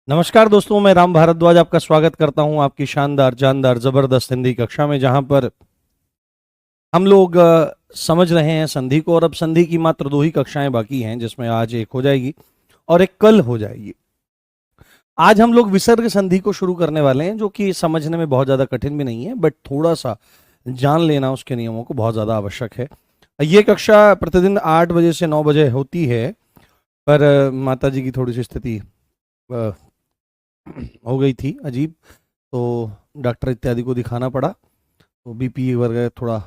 नमस्कार दोस्तों, मैं राम भारद्वाज आपका स्वागत करता हूं आपकी शानदार जानदार जबरदस्त हिंदी कक्षा में, जहां पर हम लोग समझ रहे हैं संधि को। और अब संधि की मात्र 2 ही कक्षाएं बाकी हैं, जिसमें आज एक हो जाएगी और एक कल हो जाएगी। आज हम लोग विसर्ग संधि को शुरू करने वाले हैं, जो कि समझने में बहुत ज्यादा कठिन भी नहीं है, बट थोड़ा सा जान लेना उसके नियमों को बहुत ज्यादा आवश्यक है। ये कक्षा प्रतिदिन 8 बजे से 9 बजे होती है, पर माता जी की थोड़ी सी स्थिति हो गई थी अजीब, तो डॉक्टर इत्यादि को दिखाना पड़ा, तो बीपी वगैरह थोड़ा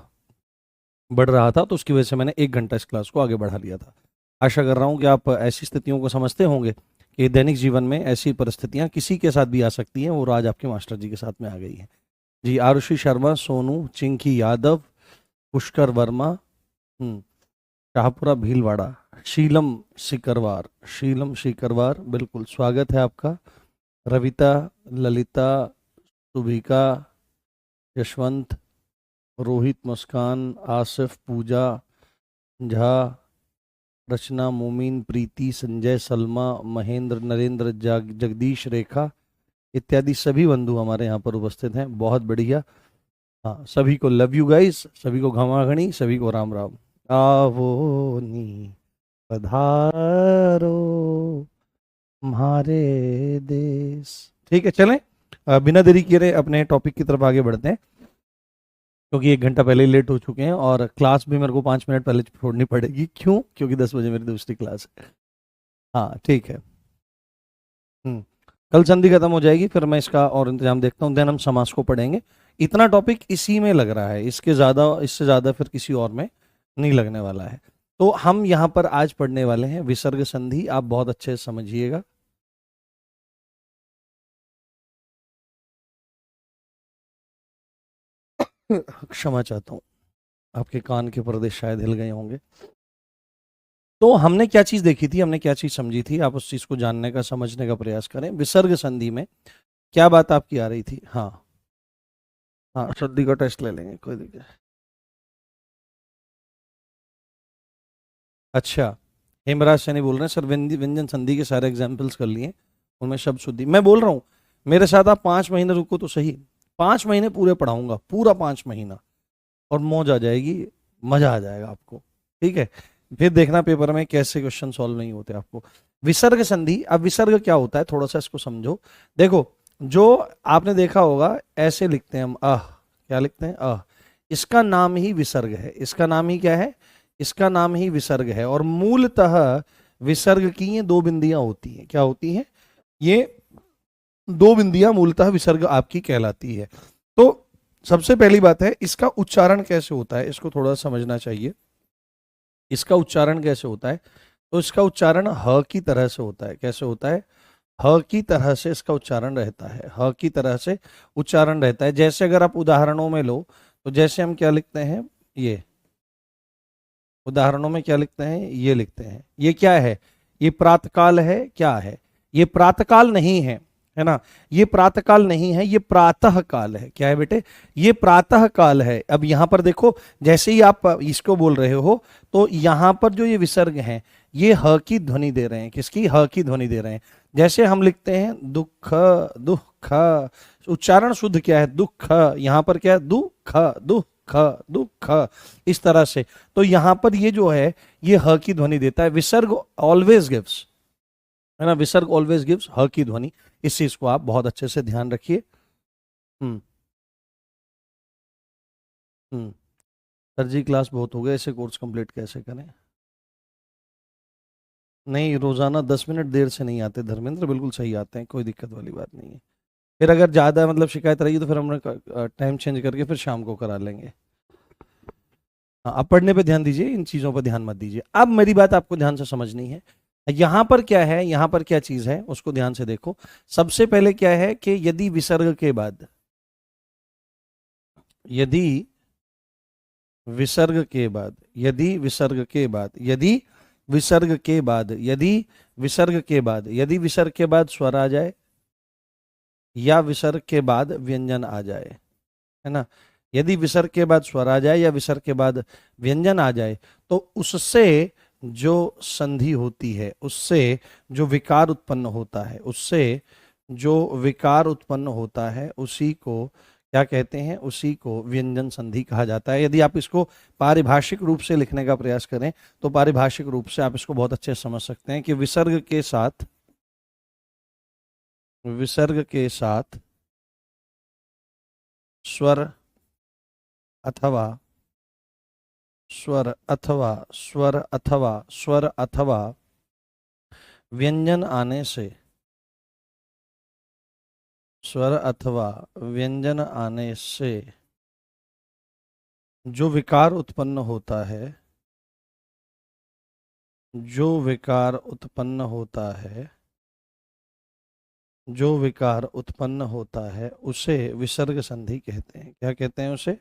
बढ़ रहा था, तो उसकी वजह से मैंने 1 घंटा इस क्लास को आगे बढ़ा लिया था। आशा कर रहा हूँ कि आप ऐसी स्थितियों को समझते होंगे कि दैनिक जीवन में ऐसी परिस्थितियाँ किसी के साथ भी आ सकती हैं, और आज आपके मास्टर जी के साथ में आ गई हैं। जी, आरुषि शर्मा, सोनू, चिंकी यादव, पुष्कर वर्मा, शाहपुरा भीलवाड़ा, शीलम शिकरवार, बिल्कुल स्वागत है आपका। रविता, ललिता, सुभिका, यशवंत, रोहित, मुस्कान, आसिफ, पूजा झा, रचना, मोमिन, प्रीति, संजय, सलमा, महेंद्र, नरेंद्र, जगदीश, रेखा इत्यादि सभी बंधु हमारे यहाँ पर उपस्थित हैं। बहुत बढ़िया। हाँ, सभी को लव यू गाइस, सभी को घमाघणी, सभी को राम राम। आवो नी पधारो हमारे देश। ठीक है, चलें, बिना देरी किए अपने टॉपिक की तरफ आगे बढ़ते हैं, क्योंकि 1 घंटा पहले ही लेट हो चुके हैं और क्लास भी मेरे को 5 मिनट पहले छोड़नी पड़ेगी। क्यों? क्योंकि 10 बजे मेरी दूसरी क्लास है। हाँ ठीक है। कल संधि खत्म हो जाएगी, फिर मैं इसका और इंतजाम देखता हूँ, देन हम समास को पढ़ेंगे। इतना टॉपिक इसी में लग रहा है, इससे ज़्यादा फिर किसी और में नहीं लगने वाला है। तो हम यहाँ पर आज पढ़ने वाले हैं विसर्ग संधि। आप बहुत अच्छे से समझिएगा। क्षमा चाहता हूँ, आपके कान के पर्दे शायद हिल गए होंगे। तो हमने क्या चीज देखी थी, हमने क्या चीज समझी थी, आप उस चीज को जानने का, समझने का प्रयास करें। विसर्ग संधि में क्या बात आपकी आ रही थी? हाँ हाँ, संधि का टेस्ट ले लेंगे, कोई दिक्कत। अच्छा, हेमराज सैनी बोल रहे हैं सर, व्यंजन संधि के सारे एग्जाम्पल्स कर लिए, उनमें शब्द शुद्धि। मैं बोल रहा हूँ, मेरे साथ आप 5 महीने रुको तो सही, 5 महीने पूरे पढ़ाऊंगा, पूरा 5 महीना, और मौज आ जाएगी, मजा आ जाएगा आपको। ठीक है, फिर देखना पेपर में कैसे क्वेश्चन सॉल्व नहीं होते आपको। विसर्ग संधि, अब विसर्ग क्या होता है थोड़ा सा इसको समझो। देखो, जो आपने देखा होगा ऐसे लिखते हैं हम, क्या लिखते हैं? इसका नाम ही विसर्ग है। इसका नाम ही क्या है? इसका नाम ही विसर्ग है। और मूलतः विसर्ग की ये 2 बिंदियां होती हैं। क्या होती हैं? ये 2 बिंदियां मूलतः विसर्ग आपकी कहलाती है। तो सबसे पहली बात है, इसका उच्चारण कैसे होता है, इसको थोड़ा समझना चाहिए। इसका उच्चारण कैसे होता है? तो इसका उच्चारण ह की तरह से होता है। कैसे होता है? ह की तरह से इसका उच्चारण रहता है। ह की तरह से उच्चारण रहता है। जैसे अगर आप उदाहरणों में लो, तो जैसे हम क्या लिखते हैं, ये उदाहरणों में क्या लिखते हैं, ये लिखते हैं। ये क्या है? ये प्रातःकाल है। क्या है? ये प्रातःकाल नहीं है ना? ये प्रातःकाल नहीं है, ये प्रातः काल है। क्या है बेटे? ये प्रातः काल है। अब यहां पर देखो, जैसे ही आप इसको बोल रहे हो, तो यहां पर जो ये विसर्ग हैं, ये ह की ध्वनि दे रहे हैं। किसकी? ह की ध्वनि दे रहे हैं। जैसे हम लिखते हैं दुख, दुख, उच्चारण शुद्ध क्या है? दुख। यहां पर क्या है? दुख, दुख, दुख, इस तरह से। तो यहां पर ये जो है, ये ह की ध्वनि देता है। विसर्ग ऑलवेज गिव्स, है ना? विसर्ग ऑलवेज गिव्स ह की ध्वनि। इस चीज को आप बहुत अच्छे से ध्यान रखिए। हम्म हम्म सर जी, क्लास बहुत हो गया, ऐसे कोर्स कंप्लीट कैसे करें? नहीं, रोजाना 10 मिनट देर से नहीं आते धर्मेंद्र, बिल्कुल सही आते हैं, कोई दिक्कत वाली बात नहीं है। फिर अगर ज्यादा मतलब शिकायत रही तो फिर हम टाइम चेंज करके फिर शाम को करा लेंगे। हाँ, आप पढ़ने पे ध्यान दीजिए, इन चीजों पर ध्यान मत दीजिए। अब मेरी बात आपको ध्यान से समझनी है। यहां पर क्या है, यहां पर क्या चीज है, उसको ध्यान से देखो। सबसे पहले क्या है कि यदि विसर्ग के बाद, यदि विसर्ग के बाद, यदि विसर्ग के बाद, यदि विसर्ग के बाद, यदि विसर्ग के बाद, यदि विसर्ग के बाद स्वर आ जाए, या विसर्ग के बाद व्यंजन आ जाए, है ना, यदि विसर्ग के बाद स्वर आ जाए या विसर्ग के बाद व्यंजन आ जाए तो उससे जो संधि होती है, उससे जो विकार उत्पन्न होता है, उससे जो विकार उत्पन्न होता है उसी को क्या कहते हैं, उसी को व्यंजन संधि कहा जाता है। यदि आप इसको पारिभाषिक रूप से लिखने का प्रयास करें तो पारिभाषिक रूप से आप इसको बहुत अच्छे से समझ सकते हैं कि विसर्ग के साथ स्वर अथवा व्यंजन आने से, स्वर अथवा व्यंजन आने से जो विकार उत्पन्न होता है, जो विकार उत्पन्न होता है, जो विकार उत्पन्न होता है उसे विसर्ग संधि कहते हैं। क्या कहते हैं उसे?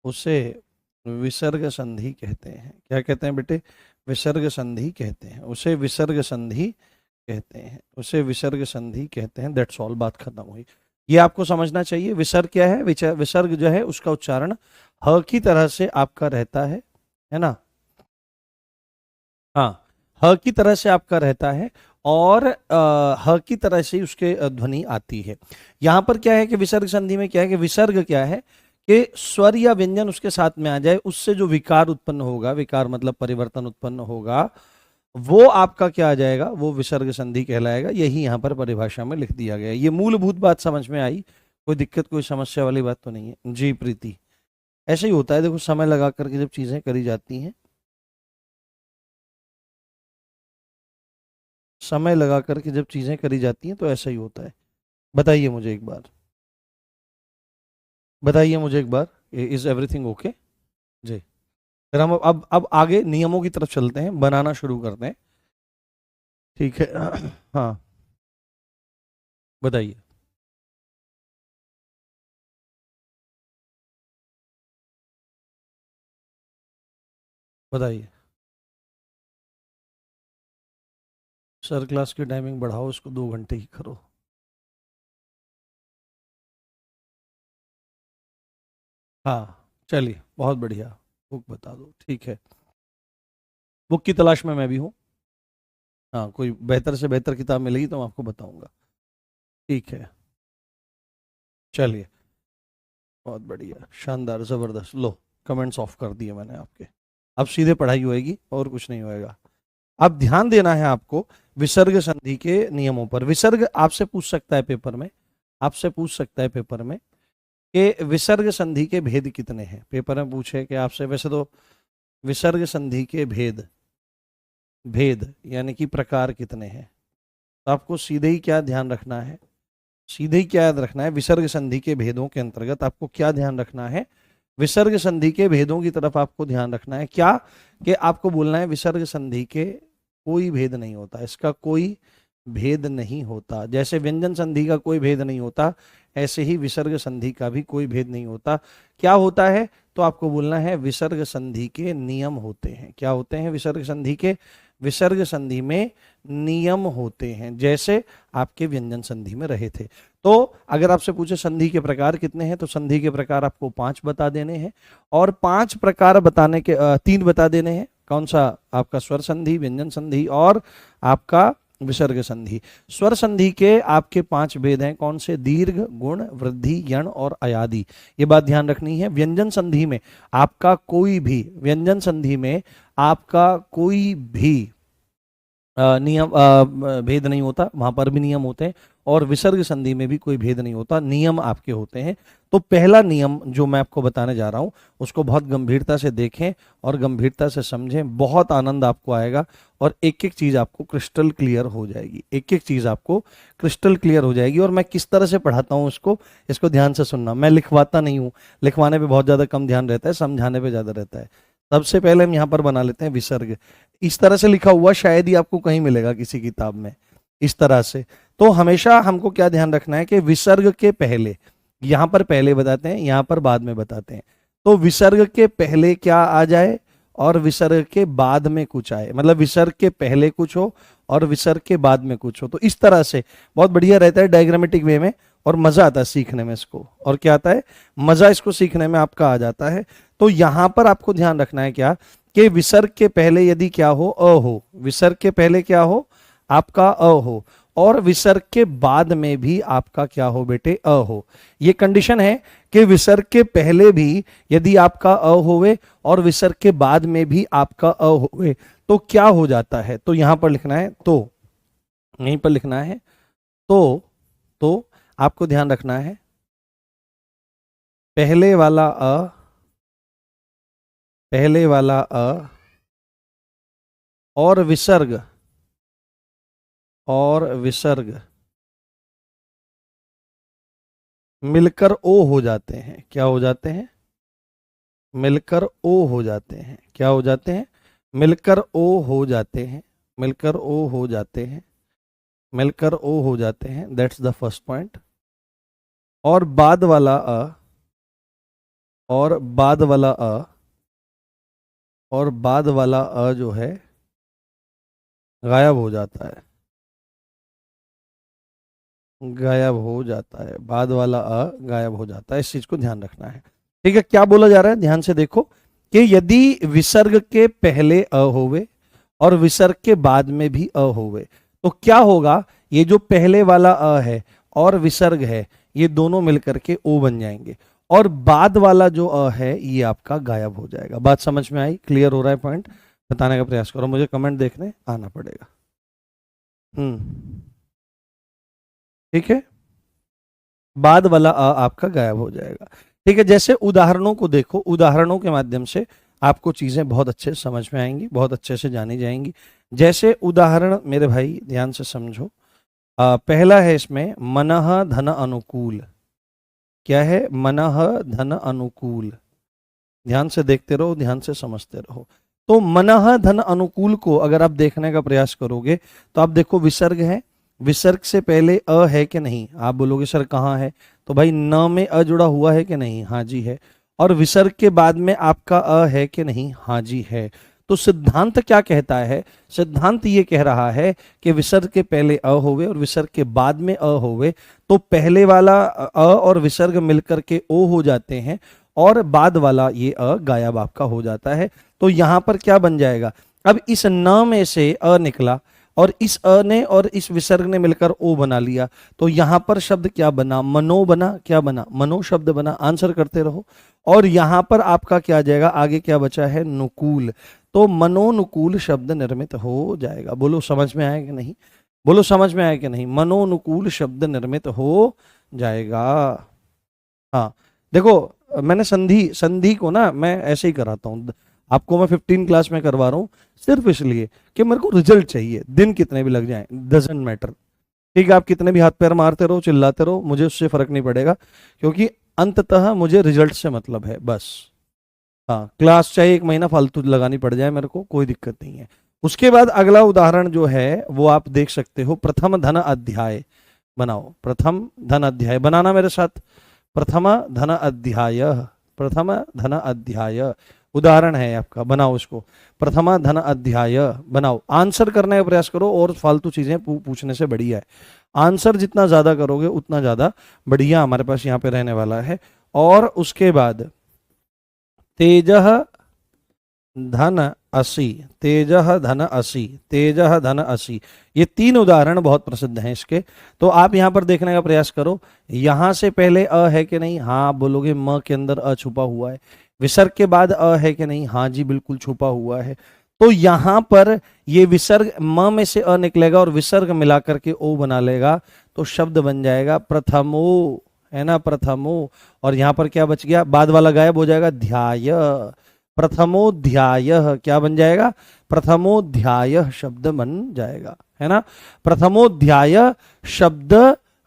उसे विसर्ग संधि कहते हैं। क्या कहते हैं बेटे? विसर्ग संधि कहते हैं। उसे विसर्ग संधि कहते हैं। उसे विसर्ग संधि कहते हैं। दैट्स ऑल, बात खत्म हुई। ये आपको समझना चाहिए। विसर्ग क्या है? विसर्ग जो है उसका उच्चारण ह की तरह से आपका रहता है ना? हाँ, ह की तरह से आपका रहता है और ह की तरह से उसके ध्वनि आती है। यहां पर क्या है कि विसर्ग संधि में क्या है कि विसर्ग क्या है कि स्वर या व्यंजन उसके साथ में आ जाए, उससे जो विकार उत्पन्न होगा, विकार मतलब परिवर्तन उत्पन्न होगा, वो आपका क्या आ जाएगा? वो विसर्ग संधि कहलाएगा। यही यहाँ पर परिभाषा में लिख दिया गया है। ये मूलभूत बात समझ में आई? कोई दिक्कत, कोई समस्या वाली बात तो नहीं है? जी प्रीति, ऐसे ही होता है। देखो, समय लगा करके जब चीजें करी जाती हैं, समय लगा करके जब चीजें करी जाती हैं तो ऐसा ही होता है। बताइए मुझे एक बार, बताइए मुझे एक बार, इज एवरीथिंग ओके? जी, फिर हम अब आगे नियमों की तरफ चलते हैं, बनाना शुरू करते हैं। ठीक है। हाँ, बताइए। बताइए। सर क्लास की टाइमिंग बढ़ाओ, इसको 2 घंटे ही करो। हाँ चलिए, बहुत बढ़िया। बुक बता दो, ठीक है। बुक की तलाश में मैं भी हूँ। हाँ, कोई बेहतर से बेहतर किताब मिलेगी तो मैं आपको बताऊंगा। ठीक है, चलिए, बहुत बढ़िया, शानदार, ज़बरदस्त। लो, कमेंट्स ऑफ कर दिए मैंने आपके। अब सीधे पढ़ाई होएगी और कुछ नहीं होएगा। अब ध्यान देना है आपको विसर्ग संधि के नियमों पर। विसर्ग आपसे पूछ सकता है पेपर में, आपसे पूछ सकता है पेपर में कि विसर्ग संधि के भेद कितने हैं। पेपर में पूछे कि आपसे, वैसे तो विसर्ग संधि के भेद, भेद यानी कि प्रकार कितने हैं, तो आपको सीधे ही क्या ध्यान रखना है, सीधे ही क्या याद रखना है? विसर्ग संधि के भेदों के अंतर्गत आपको क्या ध्यान रखना है? विसर्ग संधि के भेदों की तरफ आपको ध्यान रखना है। क्या? कि आपको बोलना है विसर्ग संधि के कोई भेद नहीं होता, इसका कोई भेद नहीं होता। जैसे व्यंजन संधि का कोई भेद नहीं होता, ऐसे ही विसर्ग संधि का भी कोई भेद नहीं होता। क्या होता है? तो आपको बोलना है विसर्ग संधि के नियम होते हैं। क्या होते हैं विसर्ग संधि के? विसर्ग संधि में नियम होते हैं, जैसे आपके व्यंजन संधि में रहे थे। तो अगर आपसे पूछे संधि के प्रकार कितने हैं, तो संधि के प्रकार आपको 5 बता देने हैं। और 5 प्रकार बताने के 3 बता देने हैं। कौन सा? आपका स्वर संधि, व्यंजन संधि और आपका विसर्ग संधि। स्वर संधि के आपके 5 भेद हैं। कौन से? दीर्घ, गुण, वृद्धि, यण और अयादि। ये बात ध्यान रखनी है। व्यंजन संधि में आपका कोई भी, व्यंजन संधि में आपका कोई भी नियम भेद नहीं होता, वहां पर भी नियम होते हैं। और विसर्ग संधि में भी कोई भेद नहीं होता, नियम आपके होते हैं। तो पहला नियम जो मैं आपको बताने जा रहा हूं उसको बहुत गंभीरता से देखें और गंभीरता से समझें, बहुत आनंद आपको आएगा और एक एक चीज आपको क्रिस्टल क्लियर हो जाएगी। एक एक चीज आपको क्रिस्टल क्लियर हो जाएगी। और मैं किस तरह से पढ़ाता हूँ इसको ध्यान से सुनना। मैं लिखवाता नहीं हूँ, लिखवाने पे बहुत ज्यादा कम ध्यान रहता है, समझाने पे ज्यादा रहता है। सबसे पहले हम यहाँ पर बना लेते हैं विसर्ग। इस तरह से लिखा हुआ शायद ही आपको कहीं मिलेगा किसी किताब में, इस तरह से। तो हमेशा हमको क्या ध्यान रखना है कि विसर्ग के पहले, यहां पर पहले बताते हैं, यहां पर बाद में बताते हैं। तो विसर्ग के पहले क्या आ जाए और विसर्ग के बाद में कुछ आए, मतलब विसर्ग के पहले कुछ हो और विसर्ग के बाद में कुछ हो। तो इस तरह से बहुत बढ़िया रहता है डायग्रामेटिक वे में, और मजा आता है सीखने में इसको, और क्या आता है, मजा इसको सीखने में आपका आ जाता है। तो यहां पर आपको ध्यान रखना है क्या, कि विसर्ग के पहले यदि क्या हो, अ हो, विसर्ग के पहले क्या हो, आपका अ हो, और विसर्ग के बाद में भी आपका क्या हो बेटे, अ हो। ये कंडीशन है कि विसर्ग के पहले भी यदि आपका अ होवे और विसर्ग के बाद में भी आपका अ होवे तो क्या हो जाता है, तो यहां पर लिखना है, तो यहीं पर लिखना है, तो आपको ध्यान रखना है, पहले वाला अ, पहले वाला अ और विसर्ग, और विसर्ग मिलकर ओ हो जाते हैं, क्या हो जाते हैं, मिलकर ओ हो जाते हैं, क्या हो जाते हैं, मिलकर ओ हो जाते हैं, मिलकर ओ हो जाते हैं, मिलकर ओ हो जाते हैं, दैट्स द फर्स्ट पॉइंट। और बाद वाला अ, और बाद वाला अ, और बाद वाला अ जो है गायब हो जाता है, गायब हो जाता है, बाद वाला अ गायब हो जाता है, इस चीज को ध्यान रखना है। ठीक है, क्या बोला जा रहा है, ध्यान से देखो, कि यदि विसर्ग के पहले अ होवे और विसर्ग के बाद में भी अ होवे तो क्या होगा, ये जो पहले वाला अ है और विसर्ग है ये दोनों मिलकर के ओ बन जाएंगे, और बाद वाला जो अ है ये आपका गायब हो जाएगा। बात समझ में आई, क्लियर हो रहा है पॉइंट, बताने का प्रयास करो, मुझे कमेंट देखने आना पड़ेगा। ठीक है, बाद वाला अ आपका गायब हो जाएगा। ठीक है, जैसे उदाहरणों को देखो, उदाहरणों के माध्यम से आपको चीजें बहुत अच्छे से समझ में आएंगी, बहुत अच्छे से जानी जाएंगी। जैसे उदाहरण मेरे भाई ध्यान से समझो, पहला है इसमें मनः धन अनुकूल, क्या है, मनः धन अनुकूल, ध्यान से देखते रहो, ध्यान से समझते रहो। तो मनः धन अनुकूल को अगर आप देखने का प्रयास करोगे तो आप देखो विसर्ग है, विसर्ग से पहले अ है कि नहीं, आप बोलोगे सर कहाँ है, तो भाई न में अ जुड़ा हुआ है कि नहीं, हाँ जी है, और विसर्ग के बाद में आपका अ है कि नहीं, हाँ जी है। तो सिद्धांत क्या कहता है, सिद्धांत ये कह रहा है कि विसर्ग के पहले अ होवे और विसर्ग के बाद में अ होवे तो पहले वाला अ और विसर्ग मिलकर के ओ हो जाते हैं, और बाद वाला ये अ गायब आपका हो जाता है। तो यहां पर क्या बन जाएगा, अब इस न में से अ निकला और इस अ ने और इस विसर्ग ने मिलकर ओ बना लिया, तो यहां पर शब्द क्या बना, मनो बना, क्या बना, मनो शब्द बना, आंसर करते रहो। और यहां पर आपका क्या आ जाएगा, आगे क्या बचा है, नुकूल, तो मनोनुकूल शब्द निर्मित हो जाएगा। बोलो समझ में आया कि नहीं, बोलो समझ में आया कि नहीं, मनोनुकूल शब्द निर्मित हो जाएगा। हाँ, देखो मैंने संधि संधि को ना मैं ऐसे ही कराता हूँ, आपको मैं 15 क्लास में करवा रहा हूँ सिर्फ इसलिए कि मेरे को रिजल्ट चाहिए, दिन कितने भी लग जाए डजेंट मैटर। ठीक है, आप कितने भी हाथ पैर मारते रहो, चिल्लाते रहो, मुझे उससे फर्क नहीं पड़ेगा, क्योंकि अंततः मुझे रिजल्ट से मतलब है बस। हाँ, क्लास चाहे 1 महीना फालतू लगानी पड़ जाए मेरे को, कोई दिक्कत नहीं है। उसके बाद अगला उदाहरण जो है वो आप देख सकते हो, प्रथम धन अध्याय बनाओ, प्रथम धन अध्याय बनाना मेरे साथ, प्रथम धन अध्याय, प्रथम धन अध्याय उदाहरण है आपका, बनाओ इसको, प्रथम धन अध्याय बनाओ, आंसर करने का प्रयास करो, और फालतू चीजें पूछने से बढ़िया है, आंसर जितना ज्यादा करोगे उतना ज्यादा बढ़िया हमारे पास यहाँ पे रहने वाला है। और उसके बाद तेजः धन असी, तेजः धन असी, तेजः धन असी, ये 3 उदाहरण बहुत प्रसिद्ध हैं इसके। तो आप यहां पर देखने का प्रयास करो, यहां से पहले अ है कि नहीं, हाँ आप बोलोगे म के अंदर अ छुपा हुआ है, विसर्ग के बाद अ है कि नहीं, हाँ जी बिल्कुल छुपा हुआ है। तो यहां पर ये विसर्ग म में से अ निकलेगा और विसर्ग मिला करके ओ बना लेगा, तो शब्द बन जाएगा प्रथमो, है ना, प्रथमो। और यहां पर क्या बच गया, बाद वाला गायब हो जाएगा, ध्याय, प्रथमोध्याय क्या बन जाएगा, प्रथमोध्याय शब्द बन जाएगा, है ना, प्रथमोध्याय शब्द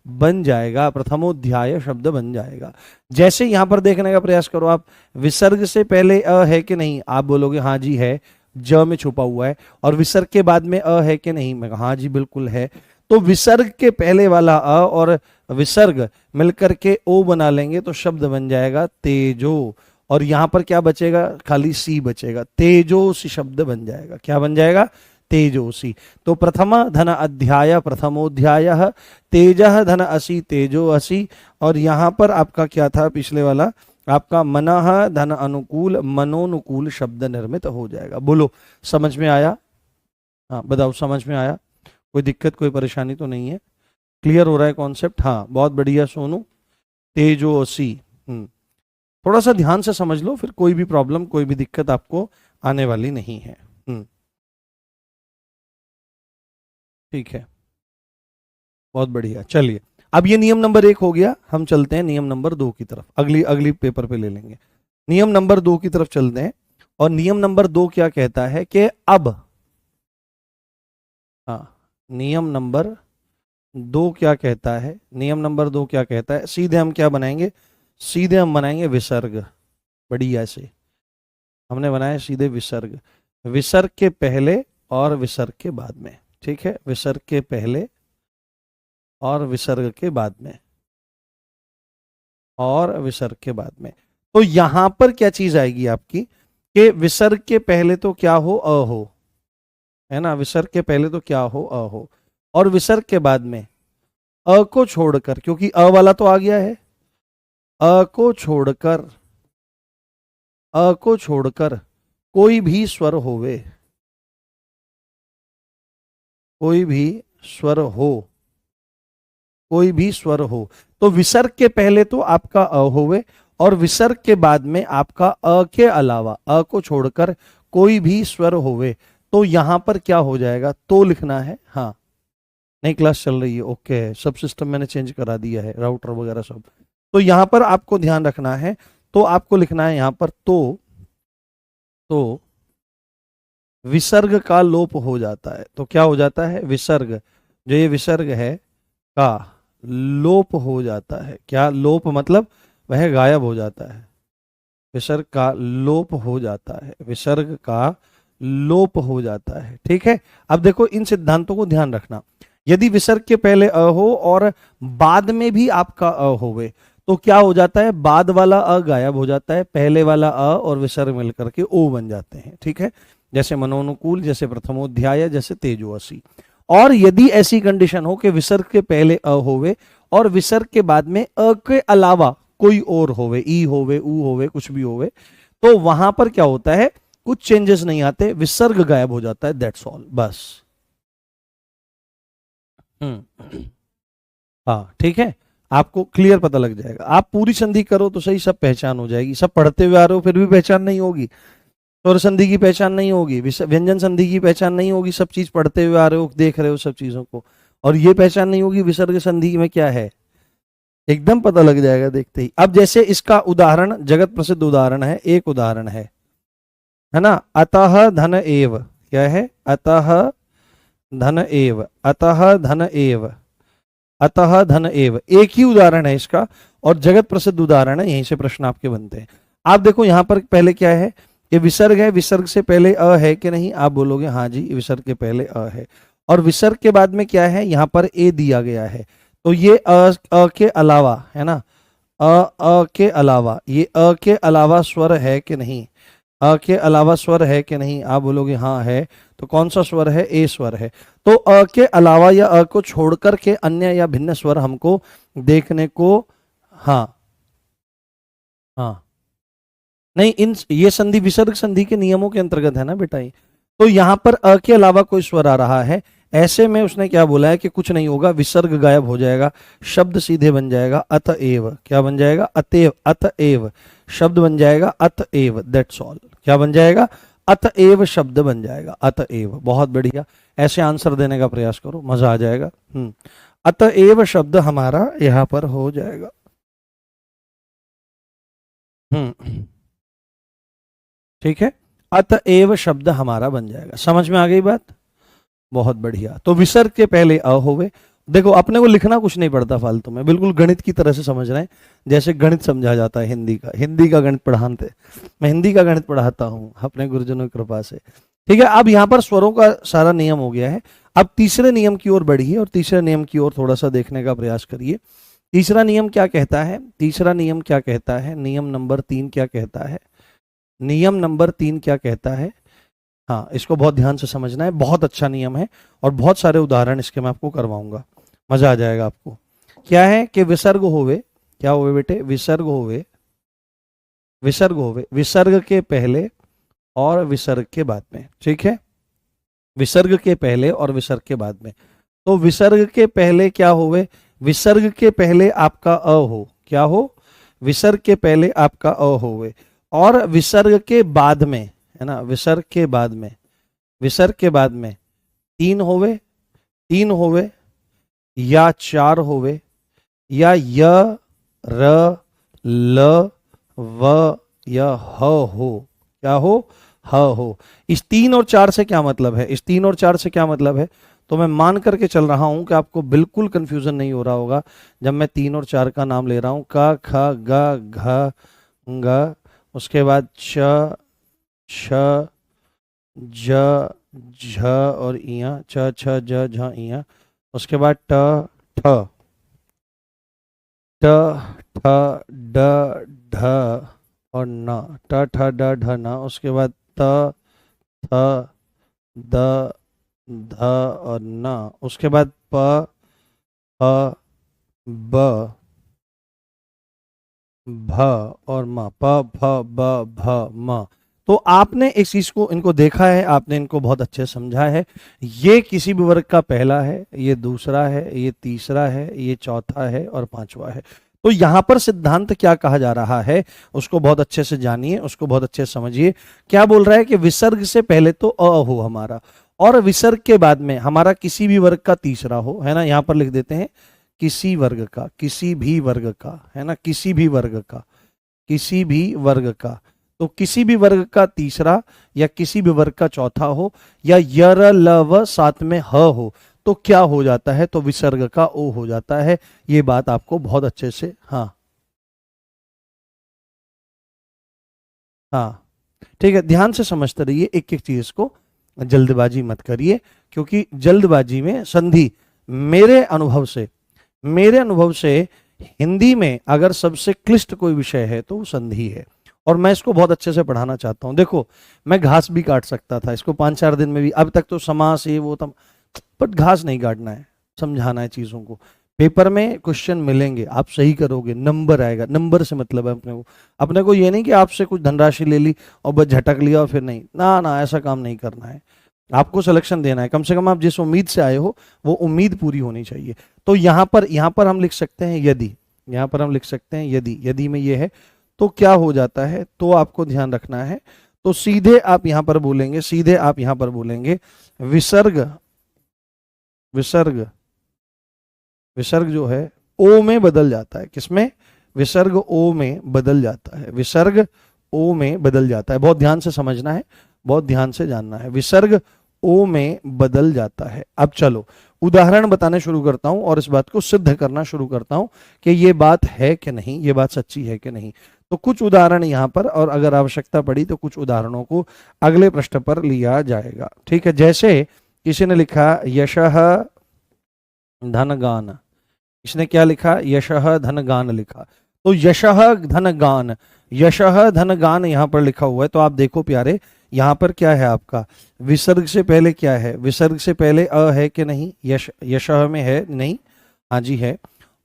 बन जाएगा, प्रथमोध्याय शब्द बन जाएगा। जैसे यहां पर देखने का प्रयास करो आप, विसर्ग से पहले अ है कि नहीं, आप बोलोगे हाँ जी है, ज में छुपा हुआ है, और विसर्ग के बाद में अ है कि नहीं, मैं हाँ जी बिल्कुल है। तो विसर्ग के पहले वाला अ और विसर्ग मिलकर के ओ बना लेंगे तो शब्द बन जाएगा तेजो, और यहां पर क्या बचेगा, खाली सी बचेगा, तेजो सी शब्द बन जाएगा, क्या बन जाएगा, तेजोसी। तो प्रथम धन अध्याय प्रथमोध्याय, तेजः धन असि तेजो असि, और यहाँ पर आपका क्या था पिछले वाला, आपका मनः धन अनुकूल मनोनुकूल शब्द निर्मित हो जाएगा। बोलो समझ में आया? हाँ बताओ, समझ में आया? कोई दिक्कत कोई परेशानी तो नहीं है? क्लियर हो रहा है कॉन्सेप्ट? हाँ बहुत बढ़िया सोनू। तेजोसी, थोड़ा सा ध्यान से समझ लो, फिर कोई भी प्रॉब्लम कोई भी दिक्कत आपको आने वाली नहीं है। ठीक है, बहुत बढ़िया। चलिए अब ये नियम नंबर 1 हो गया, हम चलते हैं नियम नंबर 2 की तरफ, अगली अगली पेपर पे ले लेंगे। नियम नंबर 2 की तरफ चलते हैं, और नियम नंबर 2 क्या कहता है कि अब, हाँ नियम नंबर 2 क्या कहता है, नियम नंबर 2 क्या कहता है, सीधे हम क्या बनाएंगे, सीधे हम बनाएंगे विसर्ग। बढ़िया से हमने बनाया सीधे विसर्ग, विसर्ग के पहले और विसर्ग के बाद में। ठीक है, विसर्ग के पहले और विसर्ग के बाद में, और विसर्ग के बाद में। तो यहां पर क्या चीज आएगी आपकी कि विसर्ग के पहले तो क्या हो, अ हो, है ना, विसर्ग के पहले तो क्या हो, अ हो, और विसर्ग के बाद में अ को छोड़कर, क्योंकि अ वाला तो आ गया है, अ को छोड़कर, अ को छोड़कर कोई भी स्वर होवे, कोई भी स्वर हो, कोई भी स्वर हो। तो विसर्ग के पहले तो आपका अ होवे, और विसर्ग के बाद में आपका अ के अलावा, अ को छोड़कर कोई भी स्वर होवे। तो यहां पर क्या हो जाएगा, तो लिखना है। हाँ नई क्लास चल रही है, ओके, सब सिस्टम मैंने चेंज करा दिया है, राउटर वगैरह सब। तो यहां पर आपको ध्यान रखना है, तो आपको लिखना है यहां पर तो विसर्ग का लोप हो जाता है। तो क्या हो जाता है, विसर्ग, जो ये विसर्ग है का लोप हो जाता है। क्या लोप मतलब, वह गायब हो जाता है, विसर्ग का लोप हो जाता है, विसर्ग का लोप हो जाता है। ठीक है, अब देखो इन सिद्धांतों को ध्यान रखना। यदि विसर्ग के पहले अ हो और बाद में भी आपका अ होवे, तो क्या हो जाता है, बाद वाला अ गायब हो जाता है, पहले वाला अ और विसर्ग मिलकर के ओ बन जाते हैं। ठीक है, जैसे मनोनुकूल, जैसे प्रथमोध्याय, जैसे तेजोसी। और यदि ऐसी कंडीशन हो कि विसर्ग के पहले अ होवे और विसर्ग के बाद में अ के अलावा कोई और होवे, ई होवे, ऊ होवे, कुछ भी होवे, तो वहां पर क्या होता है, कुछ चेंजेस नहीं आते, विसर्ग गायब हो जाता है, दैट्स ऑल, बस। हाँ ठीक है, आपको क्लियर पता लग जाएगा। आप पूरी संधि करो तो सही, सब पहचान हो जाएगी। सब पढ़ते हुए आ रहे हो फिर भी पहचान नहीं होगी, स्वर संधि की पहचान नहीं होगी, व्यंजन संधि की पहचान नहीं होगी, सब चीज पढ़ते हुए आ रहे हो, देख रहे हो सब चीजों को, और ये पहचान नहीं होगी विसर्ग संधि में क्या है, एकदम पता लग जाएगा देखते ही। अब जैसे इसका उदाहरण, जगत प्रसिद्ध उदाहरण है, एक उदाहरण है ना, अतः धन एव, क्या है, अतः धन एव, अतः धन एव, अतः धन एव, एक ही उदाहरण है इसका, और जगत प्रसिद्ध उदाहरण है, यहीं से प्रश्न आपके बनते हैं। आप देखो यहां पर पहले क्या है, ये विसर्ग है, विसर्ग से पहले अ है कि नहीं, आप बोलोगे हाँ जी विसर्ग के पहले अ है, और विसर्ग के बाद में क्या है, यहाँ पर ए दिया गया है। तो ये अ के अलावा है ना, अ के अलावा, ये अ के अलावा स्वर है कि नहीं, अ के अलावा स्वर है कि नहीं, आप बोलोगे हाँ है। तो कौन सा स्वर है, ए स्वर है। तो अ के अलावा या अ को छोड़कर के अन्य या भिन्न स्वर हमको देखने को, हाँ हाँ, नहीं इन ये संधि विसर्ग संधि के नियमों के अंतर्गत है ना बेटा ये। तो यहां पर अ के अलावा कोई स्वर आ रहा है, ऐसे में उसने क्या बोला है कि कुछ नहीं होगा, विसर्ग गायब हो जाएगा, शब्द सीधे बन जाएगा अतएव। क्या बन जाएगा, अतएव, अतएव शब्द बन जाएगा, अतएव, दैट्स ऑल। क्या बन जाएगा, अतएव शब्द बन जाएगा, अतएव। बहुत बढ़िया, ऐसे आंसर देने का प्रयास करो, मजा आ जाएगा। अतएव शब्द हमारा यहां पर हो जाएगा। ठीक है, अतएव शब्द हमारा बन जाएगा। समझ में आ गई बात, बहुत बढ़िया। तो विसर्ग के पहले अ होवे, देखो अपने को लिखना कुछ नहीं पड़ता फालतू में, बिल्कुल गणित की तरह से समझ रहे हैं, जैसे गणित समझा जाता है हिंदी का, हिंदी का गणित पढ़ाते, मैं हिंदी का गणित पढ़ाता हूँ अपने गुरुजनों की कृपा से। ठीक है, अब यहाँ पर स्वरों का सारा नियम हो गया है। अब तीसरे नियम की ओर बढ़िए, और तीसरे नियम की ओर थोड़ा सा देखने का प्रयास करिए। तीसरा नियम क्या कहता है, तीसरा नियम क्या कहता है, नियम नंबर 3 क्या कहता है, नियम नंबर 3 क्या कहता है। हाँ, इसको बहुत ध्यान से समझना है, बहुत अच्छा नियम है और बहुत सारे उदाहरण इसके मैं आपको करवाऊंगा, मजा आ जाएगा आपको। क्या है कि विसर्ग होवे, क्या होवे बेटे, विसर्ग होवे, विसर्ग होवे, विसर्ग के पहले और विसर्ग के बाद में, ठीक है, विसर्ग के पहले और विसर्ग के बाद में। तो विसर्ग के पहले क्या होवे, विसर्ग के पहले आपका अ हो, क्या हो, विसर्ग के पहले आपका अ होवे, और विसर्ग के बाद में, है ना, विसर्ग के बाद में, विसर्ग के बाद में तीन होवे, तीन होवे या चार होवे, या य र ल व या ह हो, क्या हो, ह हो। इस 3 और 4 से क्या मतलब है, इस 3 और 4 से क्या मतलब है, तो मैं मान करके चल रहा हूं कि आपको बिल्कुल कंफ्यूजन नहीं हो रहा होगा जब मैं 3 और 4 का नाम ले रहा हूं, क ख ग घ ग, उसके बाद च छ ज झ और इया, च छ ज झ इया, उसके बाद ट ठ ट ठ ड ढ और न, ट ठ ड ढ न, उसके बाद त थ द ध और न, उसके बाद प फ ब भ और म, प फ ब भ म। तो आपने इस चीज को, इनको देखा है, आपने इनको बहुत अच्छे से समझा है। ये किसी भी वर्ग का पहला है, ये दूसरा है, ये तीसरा है, ये चौथा है और पांचवा है। तो यहां पर सिद्धांत क्या कहा जा रहा है उसको बहुत अच्छे से जानिए, उसको बहुत अच्छे से समझिए। क्या बोल रहा है कि विसर्ग से पहले तो अ हो हमारा, और विसर्ग के बाद में हमारा किसी भी वर्ग का तीसरा हो, है ना, यहां पर लिख देते हैं किसी वर्ग का, किसी भी वर्ग का, है ना, किसी भी वर्ग का, किसी भी वर्ग का। तो किसी भी वर्ग का तीसरा या किसी भी वर्ग का चौथा हो, या यर ल व साथ में ह हो, तो क्या हो जाता है, तो विसर्ग का ओ हो जाता है। ये बात आपको बहुत अच्छे से, हाँ हाँ ठीक है, ध्यान से समझते रहिए एक एक चीज को, जल्दबाजी मत करिए, क्योंकि जल्दबाजी में संधि, मेरे अनुभव से, मेरे अनुभव से हिंदी में अगर सबसे क्लिष्ट कोई विषय है तो वो संधि है, और मैं इसको बहुत अच्छे से पढ़ाना चाहता हूं। देखो, मैं घास भी काट सकता था इसको 5-4 दिन में भी, अब तक तो समास ये वो तम, बट घास नहीं काटना है, समझाना है चीजों को। पेपर में क्वेश्चन मिलेंगे, आप सही करोगे, नंबर आएगा, नंबर से मतलब है अपने को। अपने को ये नहीं कि आपसे कुछ धनराशि ले ली और बस झटक लिया और फिर नहीं, ना ना, ऐसा काम नहीं करना है। आपको सिलेक्शन देना है, कम से कम आप जिस उम्मीद से आए हो वो उम्मीद पूरी होनी चाहिए। तो यहाँ पर हम लिख सकते हैं यदि, यहाँ पर हम लिख सकते हैं यदि, यदि में ये है तो क्या हो जाता है, तो आपको ध्यान रखना है। तो सीधे आप यहां पर बोलेंगे, सीधे आप यहां पर बोलेंगे विसर्ग, विसर्ग, विसर्ग जो है ओ में बदल जाता है, किसमें, विसर्ग ओ में बदल जाता है, विसर्ग ओ में बदल जाता है। बहुत ध्यान से समझना है, बहुत ध्यान से जानना है, विसर्ग ओ में बदल जाता है। अब चलो उदाहरण बताने शुरू करता हूं और इस बात को सिद्ध करना शुरू करता हूं कि ये बात है कि नहीं, ये बात सच्ची है कि नहीं। तो कुछ उदाहरण यहां पर, और अगर आवश्यकता पड़ी तो कुछ उदाहरणों को अगले पृष्ठ पर लिया जाएगा, ठीक है। जैसे किसी ने लिखा यशः धनगान, इसने क्या लिखा, यशः धनगान लिखा। तो यशः धनगान, यशः धनगान यहां पर लिखा हुआ है। तो आप देखो प्यारे, यहां पर क्या है आपका, विसर्ग से पहले क्या है, विसर्ग से पहले अ है कि नहीं, यश, यशः में है नहीं, हाँ जी है।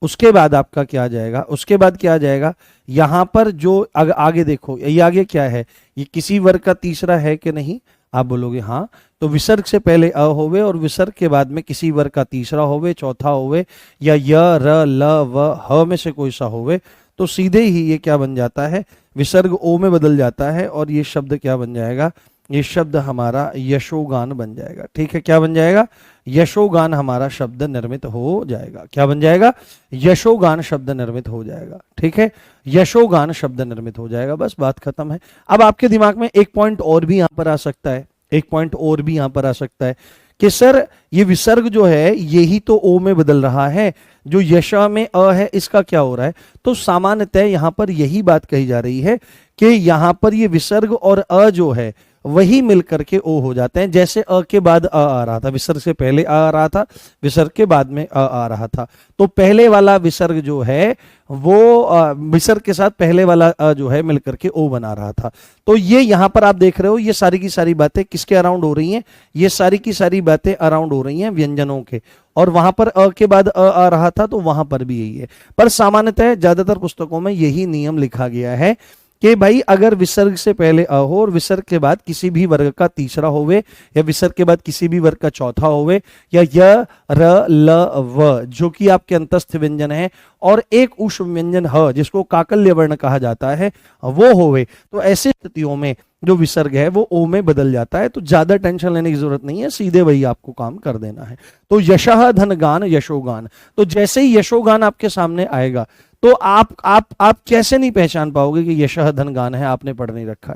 उसके बाद आपका क्या आ जाएगा, उसके बाद क्या आ जाएगा, यहां पर जो आगे देखो, ये आगे क्या है, ये किसी वर्ग का तीसरा है कि नहीं, आप बोलोगे हाँ। तो विसर्ग से पहले अ होवे और विसर्ग के बाद में किसी वर्ग का तीसरा होवे, चौथा होवे, या य र ल व ह में से कोई सा होवे, तो सीधे ही ये क्या बन जाता है, विसर्ग ओ में बदल जाता है और ये शब्द क्या बन जाएगा, ये शब्द हमारा यशोगान बन जाएगा। ठीक है, क्या बन जाएगा, यशोगान हमारा शब्द निर्मित हो जाएगा। क्या बन जाएगा, यशोगान शब्द निर्मित हो जाएगा। ठीक है, यशोगान शब्द निर्मित हो जाएगा, बस बात खत्म है। अब आपके दिमाग में एक पॉइंट और भी यहां पर आ सकता है, एक पॉइंट और भी यहां पर आ सकता है कि सर ये विसर्ग जो है यही तो ओ में बदल रहा है, जो यशा में अ है इसका क्या हो रहा है। तो सामान्यतः यहां पर यही बात कही जा रही है कि यहां पर ये विसर्ग और अ जो है वही मिलकर के ओ हो जाते हैं। जैसे अ के बाद अ आ रहा था, विसर्ग से पहले अ आ रहा था, विसर्ग के बाद में अ आ रहा था, तो पहले वाला विसर्ग जो है वो विसर्ग के साथ पहले वाला अ जो है मिलकर के ओ बना रहा था। तो ये यहां पर आप देख रहे हो, ये सारी की सारी बातें किसके अराउंड हो रही हैं? ये सारी की सारी बातें अराउंड हो रही हैं व्यंजनों के। और वहां पर अ के बाद अ आ रहा था, तो वहां पर भी यही है। पर सामान्यतः ज्यादातर पुस्तकों में यही नियम लिखा गया है कि भाई अगर विसर्ग से पहले अ हो और विसर्ग के बाद किसी भी वर्ग का तीसरा होवे, या विसर्ग के बाद किसी भी वर्ग का चौथा होवे, या य र ल व जो कि आपके अंतस्थ व्यंजन है, और एक ऊष्म व्यंजन ह जिसको काकल्य वर्ण कहा जाता है वो होवे, तो ऐसी स्थितियों में जो विसर्ग है वो ओ में बदल जाता है। तो ज्यादा टेंशन लेने की जरूरत नहीं है, सीधे वही आपको काम कर देना है। तो यशः धनगान यशोगान, तो जैसे ही यशोगान आपके सामने आएगा तो आप कैसे नहीं पहचान पाओगे कि यशः धनगान है? आपने पढ़ नहीं रखा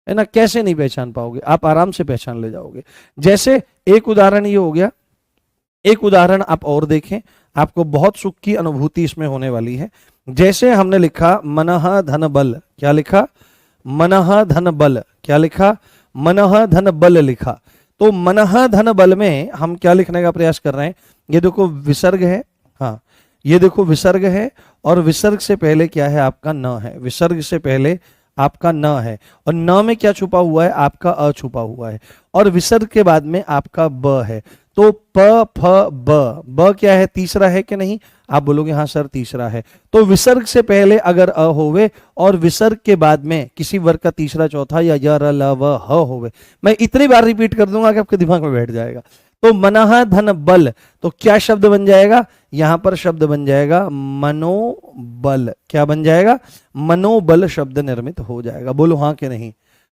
है ना, कैसे नहीं पहचान पाओगे? आप आराम से पहचान ले जाओगे। जैसे एक उदाहरण ये हो गया, एक उदाहरण आप और देखें, आपको बहुत सुख की अनुभूति इसमें होने वाली है। जैसे हमने लिखा मनः धन बल, क्या लिखा? मनः धन बल, क्या लिखा? मनः धन बल लिखा। तो मनः धन बल में हम क्या लिखने का प्रयास कर रहे हैं? ये देखो विसर्ग है, हाँ ये देखो विसर्ग है, और विसर्ग से पहले क्या है? आपका न है। विसर्ग से पहले आपका न है, और न में क्या छुपा हुआ है? आपका अ छुपा हुआ है, और विसर्ग के बाद में आपका ब है। तो प फ ब क्या है? तीसरा है कि नहीं? आप बोलोगे हाँ सर तीसरा है। तो विसर्ग से पहले अगर अ होवे और विसर्ग के बाद में किसी वर्ग का तीसरा चौथा या य र ल व ह होवे, मैं इतनी बार रिपीट कर दूंगा कि आपके दिमाग में बैठ जाएगा। तो मनः धन बल, तो क्या शब्द बन जाएगा? यहां पर शब्द बन जाएगा मनोबल। क्या बन जाएगा? मनोबल शब्द निर्मित हो जाएगा। बोलो हाँ कि नहीं?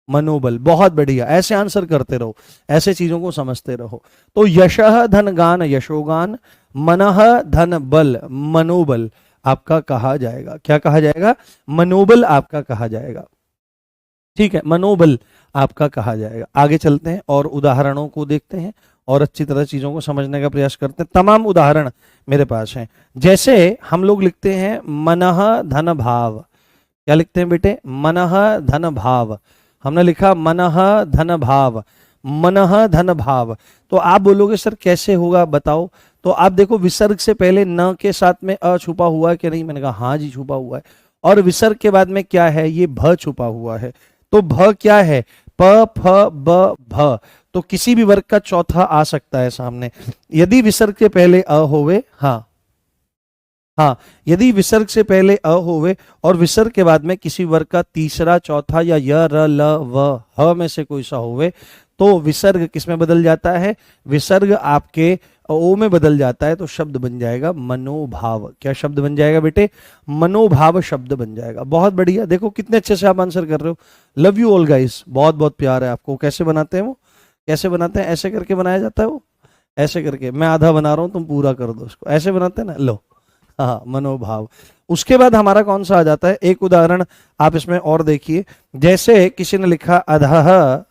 मनोबल। बहुत बढ़िया, ऐसे आंसर करते रहो, ऐसे चीजों को समझते रहो। तो यशः धन गान यशोगान, मनः धन बल मनोबल आपका कहा जाएगा। क्या कहा जाएगा? मनोबल आपका कहा जाएगा। ठीक है, मनोबल आपका कहा जाएगा। आगे चलते हैं और उदाहरणों को देखते हैं और अच्छी तरह चीजों को समझने का प्रयास करते हैं। तमाम उदाहरण मेरे पास हैं। जैसे हम लोग लिखते हैं मनः धन भाव, क्या लिखते हैं बेटे? मनः धन भाव। हमने लिखा मनः धन भाव, मनः धन भाव। तो आप बोलोगे सर कैसे होगा बताओ? तो आप देखो विसर्ग से पहले न के साथ में अ छुपा हुआ है कि नहीं? मैंने कहा हाँ जी छुपा हुआ है। और विसर्ग के बाद में क्या है? ये भ छुपा हुआ है। तो भ क्या है? प फ ब भ। तो किसी भी वर्ग का चौथा आ सकता है सामने, यदि विसर्ग के पहले अ होवे। हाँ हाँ, यदि विसर्ग से पहले अ होवे और विसर्ग के बाद में किसी वर्ग का तीसरा चौथा या य र ल व ह में से कोई सा होवे, तो विसर्ग किस में बदल जाता है? विसर्ग आपके ओ में बदल जाता है। तो शब्द बन जाएगा मनोभाव। क्या शब्द बन जाएगा बेटे? मनोभाव शब्द बन जाएगा। बहुत बढ़िया, देखो कितने अच्छे से आप आंसर कर रहे हो। लव यू ऑल गाइस, बहुत बहुत प्यार है आपको। कैसे बनाते हैं वो? कैसे बनाते हैं? ऐसे करके बनाया जाता है वो, ऐसे करके। मैं आधा बना रहा हूं, तुम पूरा कर दो उसको। ऐसे बनाते हैं ना, लो। हाँ, मनोभाव। उसके बाद हमारा कौन सा आ जाता है? एक उदाहरण आप इसमें और देखिए। जैसे किसी ने लिखा अधः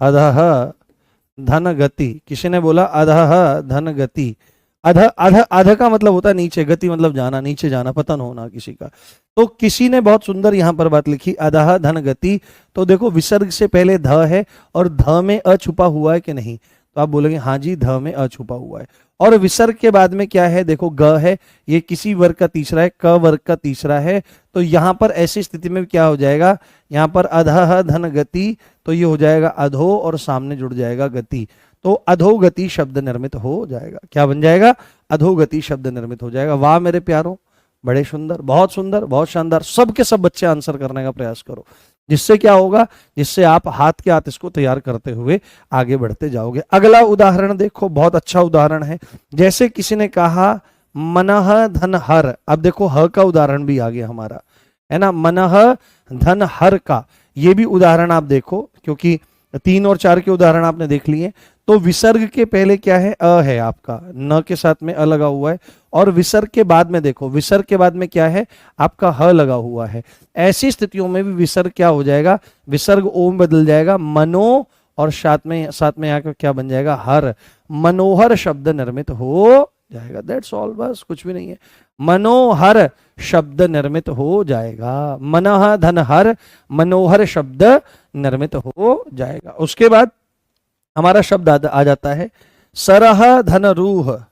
अधः धन गति, किसी ने बोला अधः धन गति। अध अध अध का मतलब होता है नीचे, गति मतलब जाना, नीचे जाना, पतन होना किसी का। तो किसी ने बहुत सुंदर यहां पर बात लिखी, अधः धन गति। तो देखो विसर्ग से पहले ध है और ध में अ छुपा हुआ है कि नहीं? तो आप बोलेंगे हाँ जी ध में अ छुपा हुआ है। और विसर्ग के बाद में क्या है? देखो ग है, ये किसी वर्ग का तीसरा है, क वर्ग का तीसरा है। तो यहां पर ऐसी स्थिति में क्या हो जाएगा? यहां पर अधः धन गति, तो ये हो जाएगा अधो और सामने जुड़ जाएगा गति। तो अधोगति शब्द निर्मित हो जाएगा। क्या बन जाएगा? अधोगति शब्द निर्मित हो जाएगा। वाह मेरे प्यारों, बड़े सुंदर, बहुत शानदार। सब के सब बच्चे आंसर करने का प्रयास करो, जिससे क्या होगा? जिससे आप हाथ के हाथ इसको तैयार करते हुए आगे बढ़ते जाओगे। अगला उदाहरण देखो, बहुत अच्छा उदाहरण है। जैसे किसी ने कहा मनः धन हर। अब देखो ह का उदाहरण भी आ गया हमारा, है ना? मनः धन हर का ये भी उदाहरण आप देखो, क्योंकि 3 और 4 के उदाहरण आपने देख लिए। तो विसर्ग के पहले क्या है? अ है आपका, न के साथ में अ लगा हुआ है। और विसर्ग के बाद में देखो, विसर्ग के बाद में क्या है? आपका ह लगा हुआ है। ऐसी स्थितियों में भी विसर्ग क्या हो जाएगा? विसर्ग ओ में बदल जाएगा मनो, और साथ में यहाँ क्या बन जाएगा? हर। मनोहर शब्द निर्मित हो जाएगा। दैट्स ऑल, बस कुछ भी नहीं है। मनोहर शब्द निर्मित हो जाएगा। मनः धन हर, मनोहर शब्द निर्मित हो जाएगा। उसके बाद हमारा शब्द आ जाता है सरह धन रूह।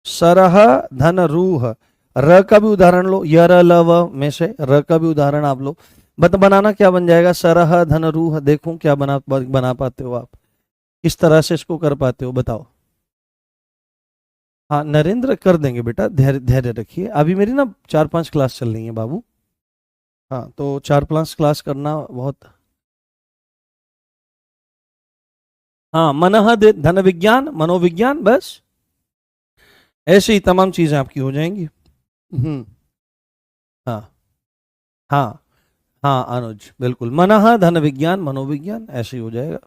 सरह धन रूह, र का भी उदाहरण लो, यर लव में से र का भी उदाहरण आप लो। बनाना क्या बन जाएगा? सरह धन रूह। देखूं क्या बना पाते हो आप, किस तरह से इसको कर पाते हो, बताओ। हाँ नरेंद्र कर देंगे बेटा, धैर्य धैर्य रखिए। अभी मेरी ना 4-5 क्लास चल रही है बाबू। हाँ तो 4-5 क्लास करना बहुत। हाँ मनः धन विज्ञान, मनोविज्ञान, बस ऐसे ही तमाम चीजें आपकी हो जाएंगी। हाँ हाँ हाँ अनुज बिल्कुल, मनः धन विज्ञान मनोविज्ञान ऐसे ही हो जाएगा।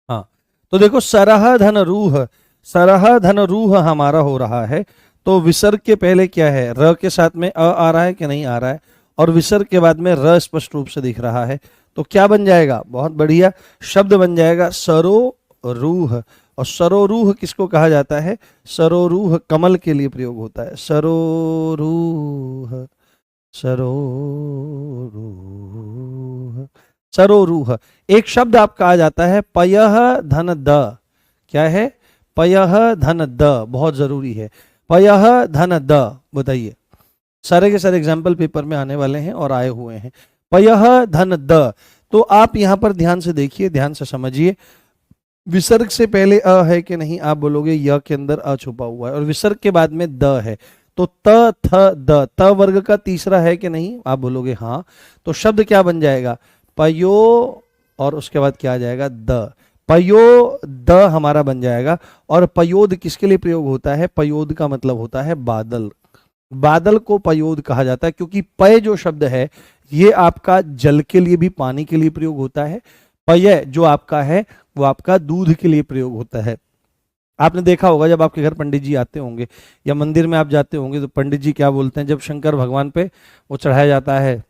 हाँ तो देखो सरह धन रूह, सरह धन रूह हमारा हो रहा है। तो विसर्ग के पहले क्या है? र के साथ में अ आ रहा है कि नहीं आ रहा है, और विसर्ग के बाद में र स्पष्ट रूप से दिख रहा है। तो क्या बन जाएगा? बहुत बढ़िया शब्द बन जाएगा सरोरूह। और सरोरूह किसको कहा जाता है? सरोरूह कमल के लिए प्रयोग होता है। सरोरूह, सरोरूह, सरोरूह। एक शब्द आपका आ जाता है पयः धन द। क्या है? पयः धन द, बहुत जरूरी है। पयः धन द, बताइए। सारे के सारे एग्जाम्पल पेपर में आने वाले हैं और आए हुए हैं। पयः धन द, तो आप यहां पर ध्यान से देखिए, ध्यान से समझिए। विसर्ग से पहले अ है कि नहीं? आप बोलोगे य के अंदर अ छुपा हुआ है, और विसर्ग के बाद में द है। तो त थ द, त वर्ग का तीसरा है कि नहीं? आप बोलोगे हाँ। तो शब्द क्या बन जाएगा? पयो, और उसके बाद क्या आ जाएगा? द। पयो द हमारा बन जाएगा। और पयोद किसके लिए प्रयोग होता है? पयोद का मतलब होता है बादल। बादल को पयोद कहा जाता है, क्योंकि पय जो शब्द है ये आपका जल के लिए भी, पानी के लिए प्रयोग होता है। पय जो आपका है वो आपका दूध के लिए प्रयोग होता है। आपने देखा होगा जब आपके घर पंडित जी आते होंगे या मंदिर में आप जाते होंगे, तो पंडित जी क्या बोलते हैं जब शंकर भगवान पे वो चढ़ाया जाता है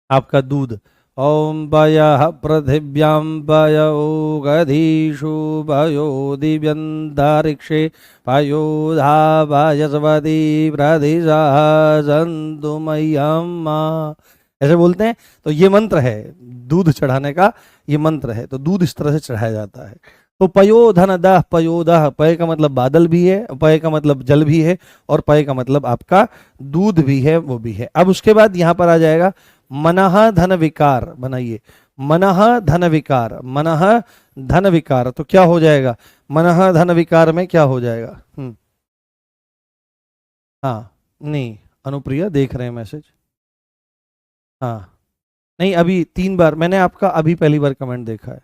आपका दूध? ओम पयः पृथिव्यां पयो गधीषु पयो दिव्यंतरिक्षे पयो धावयस्वती प्रदिशा सन्तु मह्यमा, ऐसे बोलते हैं। तो ये मंत्र है दूध चढ़ाने का, ये मंत्र है। तो दूध इस तरह से चढ़ाया जाता है। तो पयो धन दह, पयोदह, पय का मतलब बादल भी है, पय का मतलब जल भी है, और पय का मतलब आपका दूध भी है, वो भी है। अब उसके बाद यहां पर आ जाएगा मनः धन विकार। बनाइए मनः धन विकार, मनः धन विकार। तो क्या हो जाएगा? मनः धन विकार में क्या हो जाएगा? हाँ नहीं, अनुप्रिया देख रहे हैं मैसेज। हाँ नहीं, अभी 3 बार मैंने आपका अभी पहली बार कमेंट देखा है।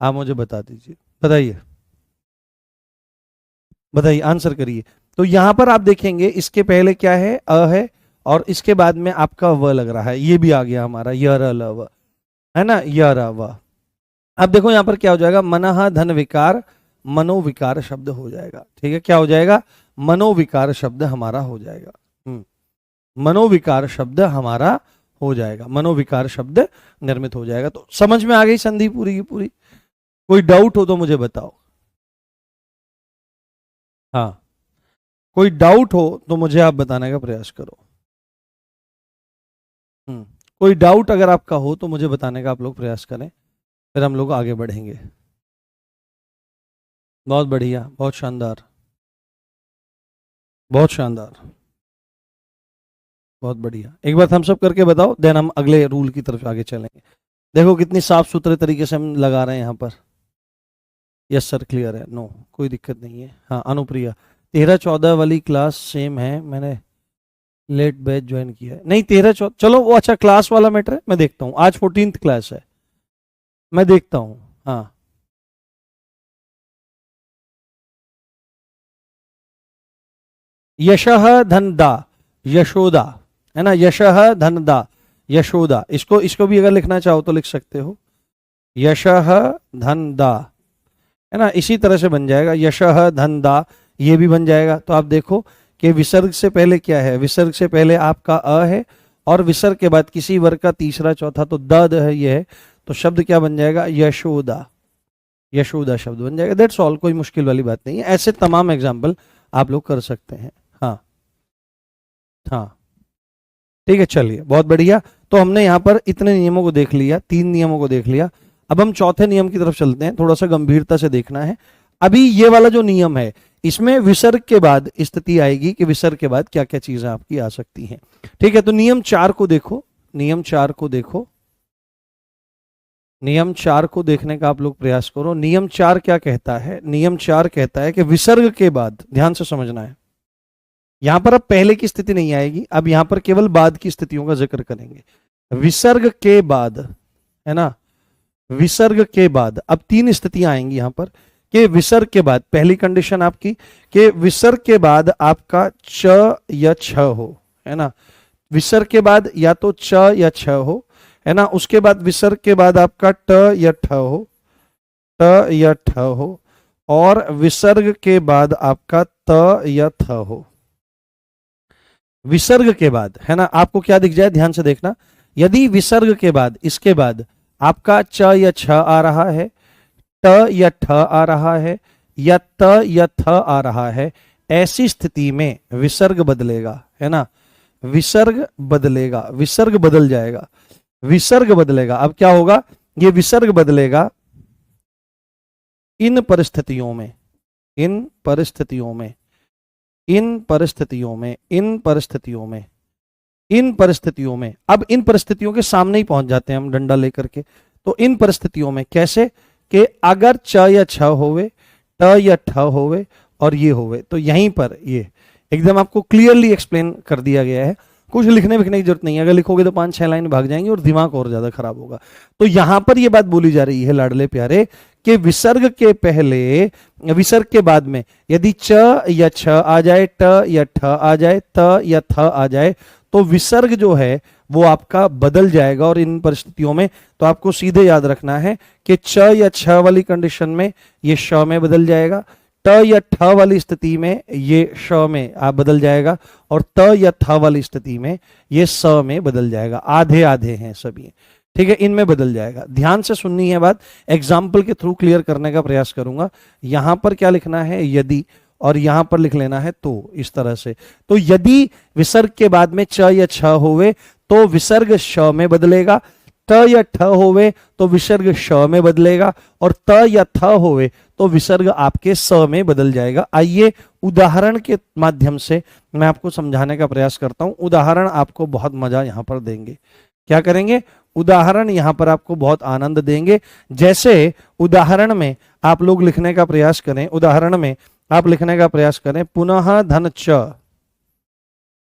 आप मुझे बता दीजिए, बताइए बताइए, आंसर करिए। तो यहां पर आप देखेंगे इसके पहले क्या है? अ है, और इसके बाद में आपका व लग रहा है। ये भी आ गया हमारा यर ल व, है ना, यर व। अब देखो यहां पर क्या हो जाएगा? मनः धन विकार, मनोविकार शब्द हो जाएगा। ठीक है, क्या हो जाएगा? मनोविकार शब्द हमारा हो जाएगा। मनोविकार शब्द हमारा हो जाएगा, मनोविकार शब्द निर्मित हो जाएगा। तो समझ में आ गई संधि पूरी की पूरी? कोई डाउट हो तो मुझे बताओ। हाँ कोई डाउट हो तो मुझे आप बताने का प्रयास करो। कोई डाउट अगर आपका हो तो मुझे बताने का आप लोग प्रयास करें, फिर हम लोग आगे बढ़ेंगे। बहुत बढ़िया, बहुत शानदार, बहुत शानदार, बहुत बढ़िया। एक बार हम सब करके बताओ, देन हम अगले रूल की तरफ आगे चलेंगे। देखो कितनी साफ सुथरे तरीके से हम लगा रहे हैं यहाँ पर। यस सर क्लियर है, नो कोई दिक्कत नहीं है। हाँ अनुप्रिया 13-14 वाली क्लास सेम है, मैंने लेट बैच ज्वाइन किया है। नहीं 13-14, चलो वो अच्छा क्लास वाला मैटर है, मैं देखता हूँ। आज 14th क्लास है, मैं देखता हूँ। हाँ यशः धन दा, यशोदा, है ना, यशः धन दा, यशोदा। इसको इसको भी अगर लिखना चाहो तो लिख सकते हो, यशः धन दा, है ना। इसी तरह से बन जाएगा यशः धन दा, ये भी बन जाएगा। तो आप देखो कि विसर्ग से पहले क्या है? विसर्ग से पहले आपका अ है, और विसर्ग के बाद किसी वर्ग का तीसरा चौथा तो द है, ये है। तो शब्द क्या बन जाएगा? यशोदा, यशोदा शब्द बन जाएगा। दैट्स ऑल, कोई मुश्किल वाली बात नहीं है। ऐसे तमाम एग्जाम्पल आप लोग कर सकते हैं। हाँ ठीक है, चलिए बहुत बढ़िया। तो हमने यहाँ पर इतने नियमों को देख लिया, 3 नियमों को देख लिया। अब हम चौथे नियम की तरफ चलते हैं, थोड़ा सा गंभीरता से देखना है। अभी ये वाला जो नियम है, इसमें विसर्ग के बाद स्थिति आएगी कि विसर्ग के बाद क्या क्या चीजें आपकी आ सकती हैं। ठीक है, तो नियम 4 को देखो, नियम 4 को देखो, नियम 4 को देखने का आप लोग प्रयास करो। नियम 4 क्या कहता है? नियम 4 कहता है कि विसर्ग के बाद, ध्यान से समझना है, यहां पर अब पहले की स्थिति नहीं आएगी, अब यहां पर केवल बाद की स्थितियों का जिक्र करेंगे। विसर्ग के बाद, है ना, विसर्ग के बाद अब 3 स्थितियां आएंगी यहां पर कि विसर्ग के बाद, पहली कंडीशन आपकी कि विसर्ग के बाद आपका च या छ हो, है ना, विसर्ग के बाद या तो च या छ हो, है ना, उसके बाद विसर्ग के बाद आपका ट या ठ हो, ट या ठ हो, और विसर्ग के बाद आपका त या थ हो। विसर्ग के बाद, है ना, आपको क्या दिख जाए, ध्यान से देखना। यदि विसर्ग के बाद, इसके बाद आपका च या छ आ रहा है, ट या ठ आ रहा है, या त या थ आ रहा है, ऐसी स्थिति में विसर्ग बदलेगा, है ना, विसर्ग बदलेगा, विसर्ग बदल जाएगा, विसर्ग बदलेगा। अब क्या होगा, ये विसर्ग बदलेगा इन परिस्थितियों में, इन परिस्थितियों में, इन परिस्थितियों में, इन परिस्थितियों में, इन परिस्थितियों में। अब इन परिस्थितियों के सामने ही पहुंच जाते हैं हम डंडा लेकर के। तो इन परिस्थितियों में कैसे कि अगर च या छ होवे, ट या ठ होवे और ये होवे, तो यहीं पर ये एकदम आपको क्लियरली एक्सप्लेन कर दिया गया है। कुछ लिखने विखने की जरूरत नहीं है, अगर लिखोगे तो 5-6 लाइन भाग जाएंगे और दिमाग और ज्यादा खराब होगा। तो यहां पर ये बात बोली जा रही है लाडले प्यारे कि विसर्ग के पहले, विसर्ग के बाद में यदि च या छ आ जाए, ट या ठ आ जाए, त या थ आ जाए, तो विसर्ग जो है वो आपका बदल जाएगा। और इन परिस्थितियों में तो आपको सीधे याद रखना है कि च या छ वाली कंडीशन में ये श में बदल जाएगा, ट या ठ वाली स्थिति में ये श में आप बदल जाएगा, और त या थ वाली स्थिति में ये स में बदल जाएगा। आधे आधे हैं सभी, ठीक है, इनमें बदल जाएगा। ध्यान से सुननी है बात, एग्जाम्पल के थ्रू क्लियर करने का प्रयास करूंगा। यहां पर क्या लिखना है, यदि, और यहां पर लिख लेना है तो, इस तरह से। तो यदि विसर्ग के बाद में च या छ होवे तो विसर्ग श में बदलेगा, त या ठ होवे तो विसर्ग श में बदलेगा, और त या थ होवे तो विसर्ग आपके स में बदल जाएगा। आइए उदाहरण के माध्यम से मैं आपको समझाने का प्रयास करता हूं। उदाहरण आपको बहुत मजा यहां पर देंगे। क्या करेंगे, उदाहरण यहां पर आपको बहुत आनंद देंगे। जैसे उदाहरण में आप लोग लिखने का प्रयास करें, उदाहरण में आप लिखने का प्रयास करें, पुनः धन च,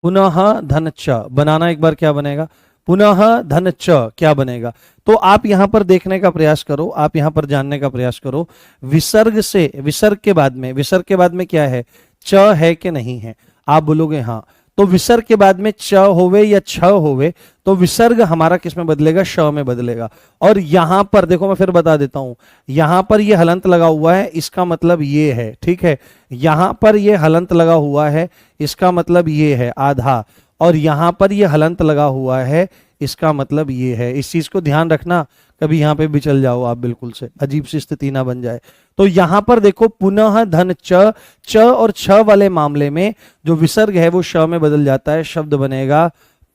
पुनः धन च बनाना एक बार क्या बनेगा, पुनः धन च क्या बनेगा। तो आप यहां पर देखने का प्रयास करो, आप यहां पर जानने का प्रयास करो, विसर्ग से, विसर्ग के बाद में, विसर्ग के बाद में क्या है, च है कि नहीं है। आप बोलोगे हाँ, तो विसर्ग के बाद में च होवे या छ होवे तो विसर्ग हमारा किस में बदलेगा, श में बदलेगा। और यहां पर देखो, मैं फिर बता देता हूं, यहां पर ये हलंत लगा हुआ है, इसका मतलब ये है, ठीक है, यहां पर ये हलंत लगा हुआ है, इसका मतलब ये है आधा, और यहां पर ये हलंत लगा हुआ है, इसका मतलब ये है। इस चीज को ध्यान रखना, कभी यहां पे भी चल जाओ आप बिल्कुल से, अजीब सी स्थिति ना बन जाए। तो यहां पर देखो, पुनः धन च, च और छ वाले मामले में जो विसर्ग है वो श में बदल जाता है, शब्द बनेगा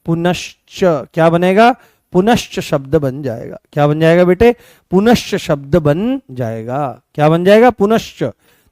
पुनश्च। क्या बनेगा, पुनश्च शब्द बन जाएगा। क्या बन जाएगा बेटे, पुनश्च शब्द बन जाएगा। क्या बन जाएगा, पुनश्च।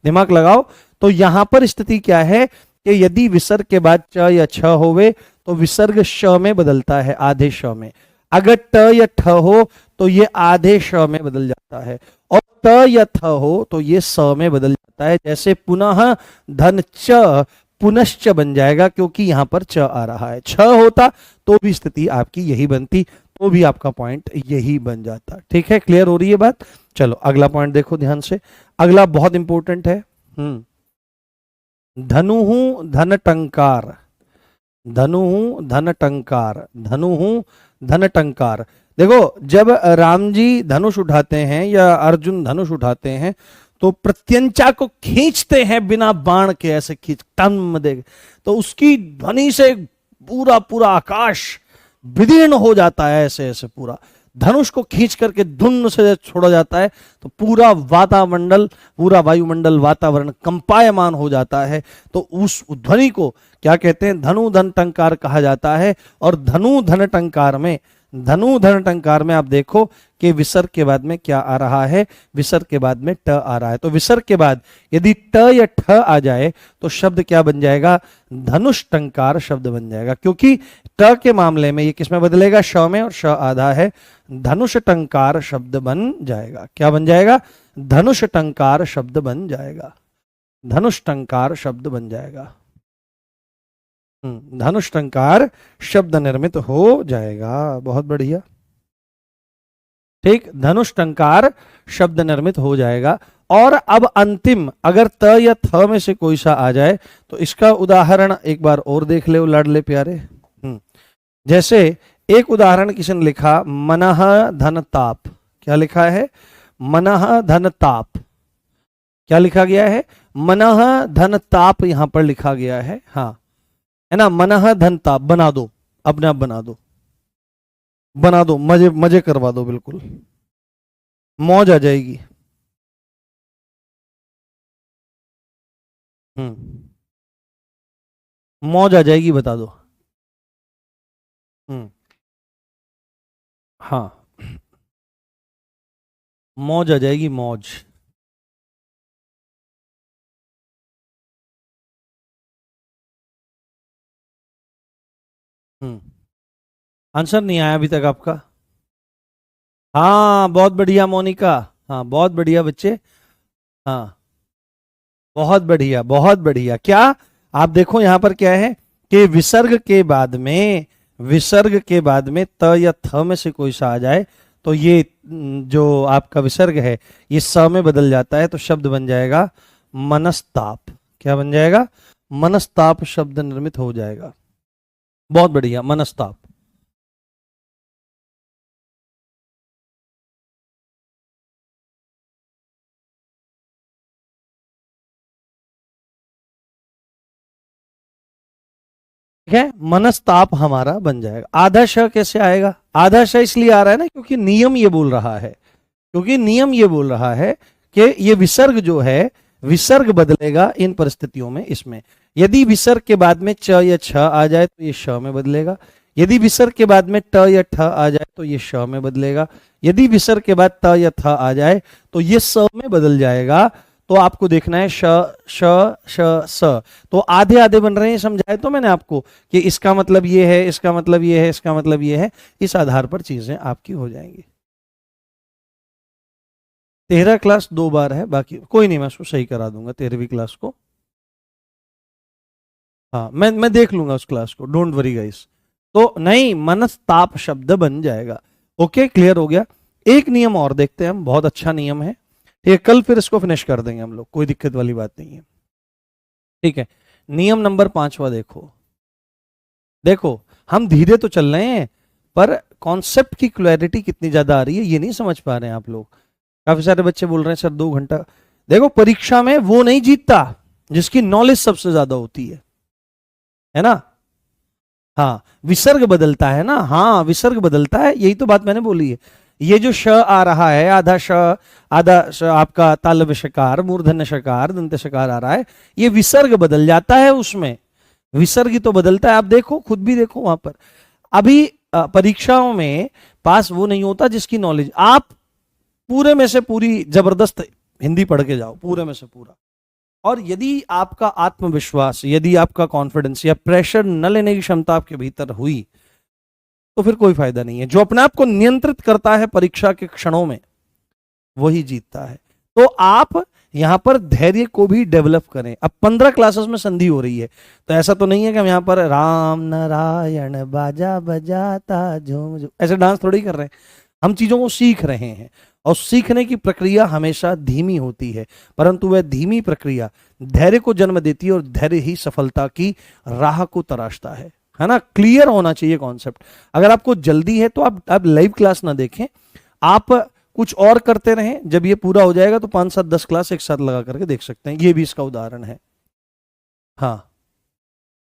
दिमाग लगाओ। तो यहां पर स्थिति क्या है कि यदि विसर्ग के बाद च या छ होवे तो विसर्ग श में बदलता है, आधे श में। अगर ट या ठ हो तो ये आधे श में बदल जाता है, और त या थ हो तो ये स में बदल जाता है। जैसे पुनः धन च पुनश्च बन जाएगा, क्योंकि यहां पर च आ रहा है। छ होता तो भी स्थिति आपकी यही बनती, तो भी आपका पॉइंट यही बन जाता। ठीक है, क्लियर हो रही है बात। चलो अगला पॉइंट देखो ध्यान से, अगला बहुत इंपॉर्टेंट है। धनुहु धन टंकार, धनुहु धन टंकार, धनुहु धन टंकार। देखो, जब राम जी धनुष उठाते हैं या अर्जुन धनुष उठाते हैं तो प्रत्यंचा को खींचते हैं बिना बाण के, ऐसे खींच टन दे, तो उसकी ध्वनि से पूरा पूरा आकाश विदीर्ण हो जाता है, ऐसे ऐसे पूरा। धनुष को खींच करके धुन से छोड़ा जाता है तो पूरा वातामंडल, पूरा वायुमंडल, वातावरण कंपायमान हो जाता है। तो उस ध्वनि को क्या कहते हैं? धनु धन टंकार कहा जाता है। और धनु धन टंकार में, धनु धन टंकार में आप देखो कि विसर्ग के बाद में क्या आ रहा है? विसर्ग के बाद में ट आ रहा है। तो विसर्ग के बाद यदि ट या ठ आ जाए तो शब्द क्या बन जाएगा? धनुष टंकार शब्द बन जाएगा। क्योंकि ट के मामले में ये किस में बदलेगा? श में, और श आधा है, धनुष टंकार शब्द बन जाएगा। क्या बन जाएगा? धनुष टंकार शब्द बन जाएगा। धनुष टंकार शब्द बन जाएगा। धनुष टंकार शब्द निर्मित हो जाएगा। बहुत बढ़िया, ठीक, धनुष टंकार शब्द निर्मित हो जाएगा। और अब अंतिम, अगर त या थ में से कोई सा आ जाए तो इसका उदाहरण एक बार और देख ले लाडले प्यारे। जैसे एक उदाहरण किसी ने लिखा, मनः धन ताप। क्या लिखा है? मनः धन ताप। क्या लिखा गया है? मनः धन ताप यहां पर लिखा गया है। हाँ, है ना, मनः धन ताप। बना दो, अपने आप बना दो, बना दो, मजे मजे करवा दो, बिल्कुल मौज आ जाएगी। मौज आ जाएगी, बता दो। हाँ, मौज आ जाएगी, मौज। आंसर नहीं आया अभी तक आपका? हाँ, बहुत बढ़िया मोनिका। हाँ, बहुत बढ़िया बच्चे। हाँ, बहुत बढ़िया, बहुत बढ़िया। क्या आप देखो यहां पर क्या है कि विसर्ग के बाद में, विसर्ग के बाद में त या थ में से कोई सा आ जाए तो ये जो आपका विसर्ग है ये स में बदल जाता है। तो शब्द बन जाएगा मनस्ताप। क्या बन जाएगा? मनस्ताप शब्द निर्मित हो जाएगा। बहुत बढ़िया, मनस्ताप। ठीक है, मनस्ताप हमारा बन जाएगा। आधा श कैसे आएगा? आधा श इसलिए आ रहा है ना क्योंकि नियम ये बोल रहा है, क्योंकि नियम ये बोल रहा है कि ये विसर्ग जो है, विसर्ग बदलेगा इन परिस्थितियों में। इसमें यदि विसर्ग के बाद में च या छ आ जाए तो ये श में बदलेगा। यदि विसर्ग के बाद में ट या ठ आ जाए तो ये श में बदलेगा। यदि विसर्ग के बाद त या थ आ जाए तो ये स में बदल जाएगा। तो आपको देखना है श श श स। तो आधे आधे बन रहे हैं, समझाए तो मैंने आपको कि इसका मतलब ये है, इसका मतलब ये है, इसका मतलब ये है। इस आधार पर चीजें आपकी हो जाएंगी। 13 क्लास 2 बार है, बाकी कोई नहीं, मैं उसको सही करा दूंगा 13वीं क्लास को। हाँ, मैं देख लूंगा उस क्लास को, डोंट वरी गाइस। तो नहीं, मनस्ताप शब्द बन जाएगा। ओके, क्लियर हो गया। एक नियम और देखते हैं हम, बहुत अच्छा नियम है। ठीक है, कल फिर इसको फिनिश कर देंगे हम लोग, कोई दिक्कत वाली बात नहीं है। ठीक है, नियम नंबर 5वां देखो। देखो, हम धीरे तो चल रहे हैं पर कॉन्सेप्ट की क्लैरिटी कितनी ज्यादा आ रही है ये नहीं समझ पा रहे हैं आप लोग। काफी सारे बच्चे बोल रहे हैं सर 2 घंटा। देखो, परीक्षा में वो नहीं जीतता जिसकी नॉलेज सबसे ज्यादा होती है ना। हाँ, विसर्ग बदलता है ना। हाँ, विसर्ग बदलता है, यही तो बात मैंने बोली है। ये जो श आ रहा है, आधा श, आधा श आपका तालव्य शकार, मूर्धन्य शकार, दंत शकार आ रहा है, ये विसर्ग बदल जाता है उसमें। विसर्ग तो बदलता है, आप देखो, खुद भी देखो वहां पर। अभी परीक्षाओं में पास वो नहीं होता जिसकी नॉलेज, आप पूरे में से पूरी जबरदस्त हिंदी पढ़ के जाओ, पूरे में से पूरा। और यदि आपका आत्मविश्वास, यदि आपका कॉन्फिडेंस या प्रेशर न लेने की क्षमता आपके भीतर हुई तो फिर कोई फायदा नहीं है। जो अपने आप को नियंत्रित करता है परीक्षा के क्षणों में, वही जीतता है। तो आप यहां पर धैर्य को भी डेवलप करें। अब 15 क्लासेस में संधि हो रही है, तो ऐसा तो नहीं है कि हम यहां पर राम नारायण बाजा बजाता झूम झूम ऐसे डांस थोड़ी कर रहे हैं। हम चीजों को सीख रहे हैं, और सीखने की प्रक्रिया हमेशा धीमी होती है, परंतु वह धीमी प्रक्रिया धैर्य को जन्म देती है, और धैर्य ही सफलता की राह को तराशता है ना। क्लियर होना चाहिए कॉन्सेप्ट। अगर आपको जल्दी है तो आप लाइव क्लास ना देखें, आप कुछ और करते रहें। जब ये पूरा हो जाएगा तो 5, 7, 10 क्लास एक साथ लगा करके देख सकते हैं। ये भी इसका उदाहरण है। हाँ,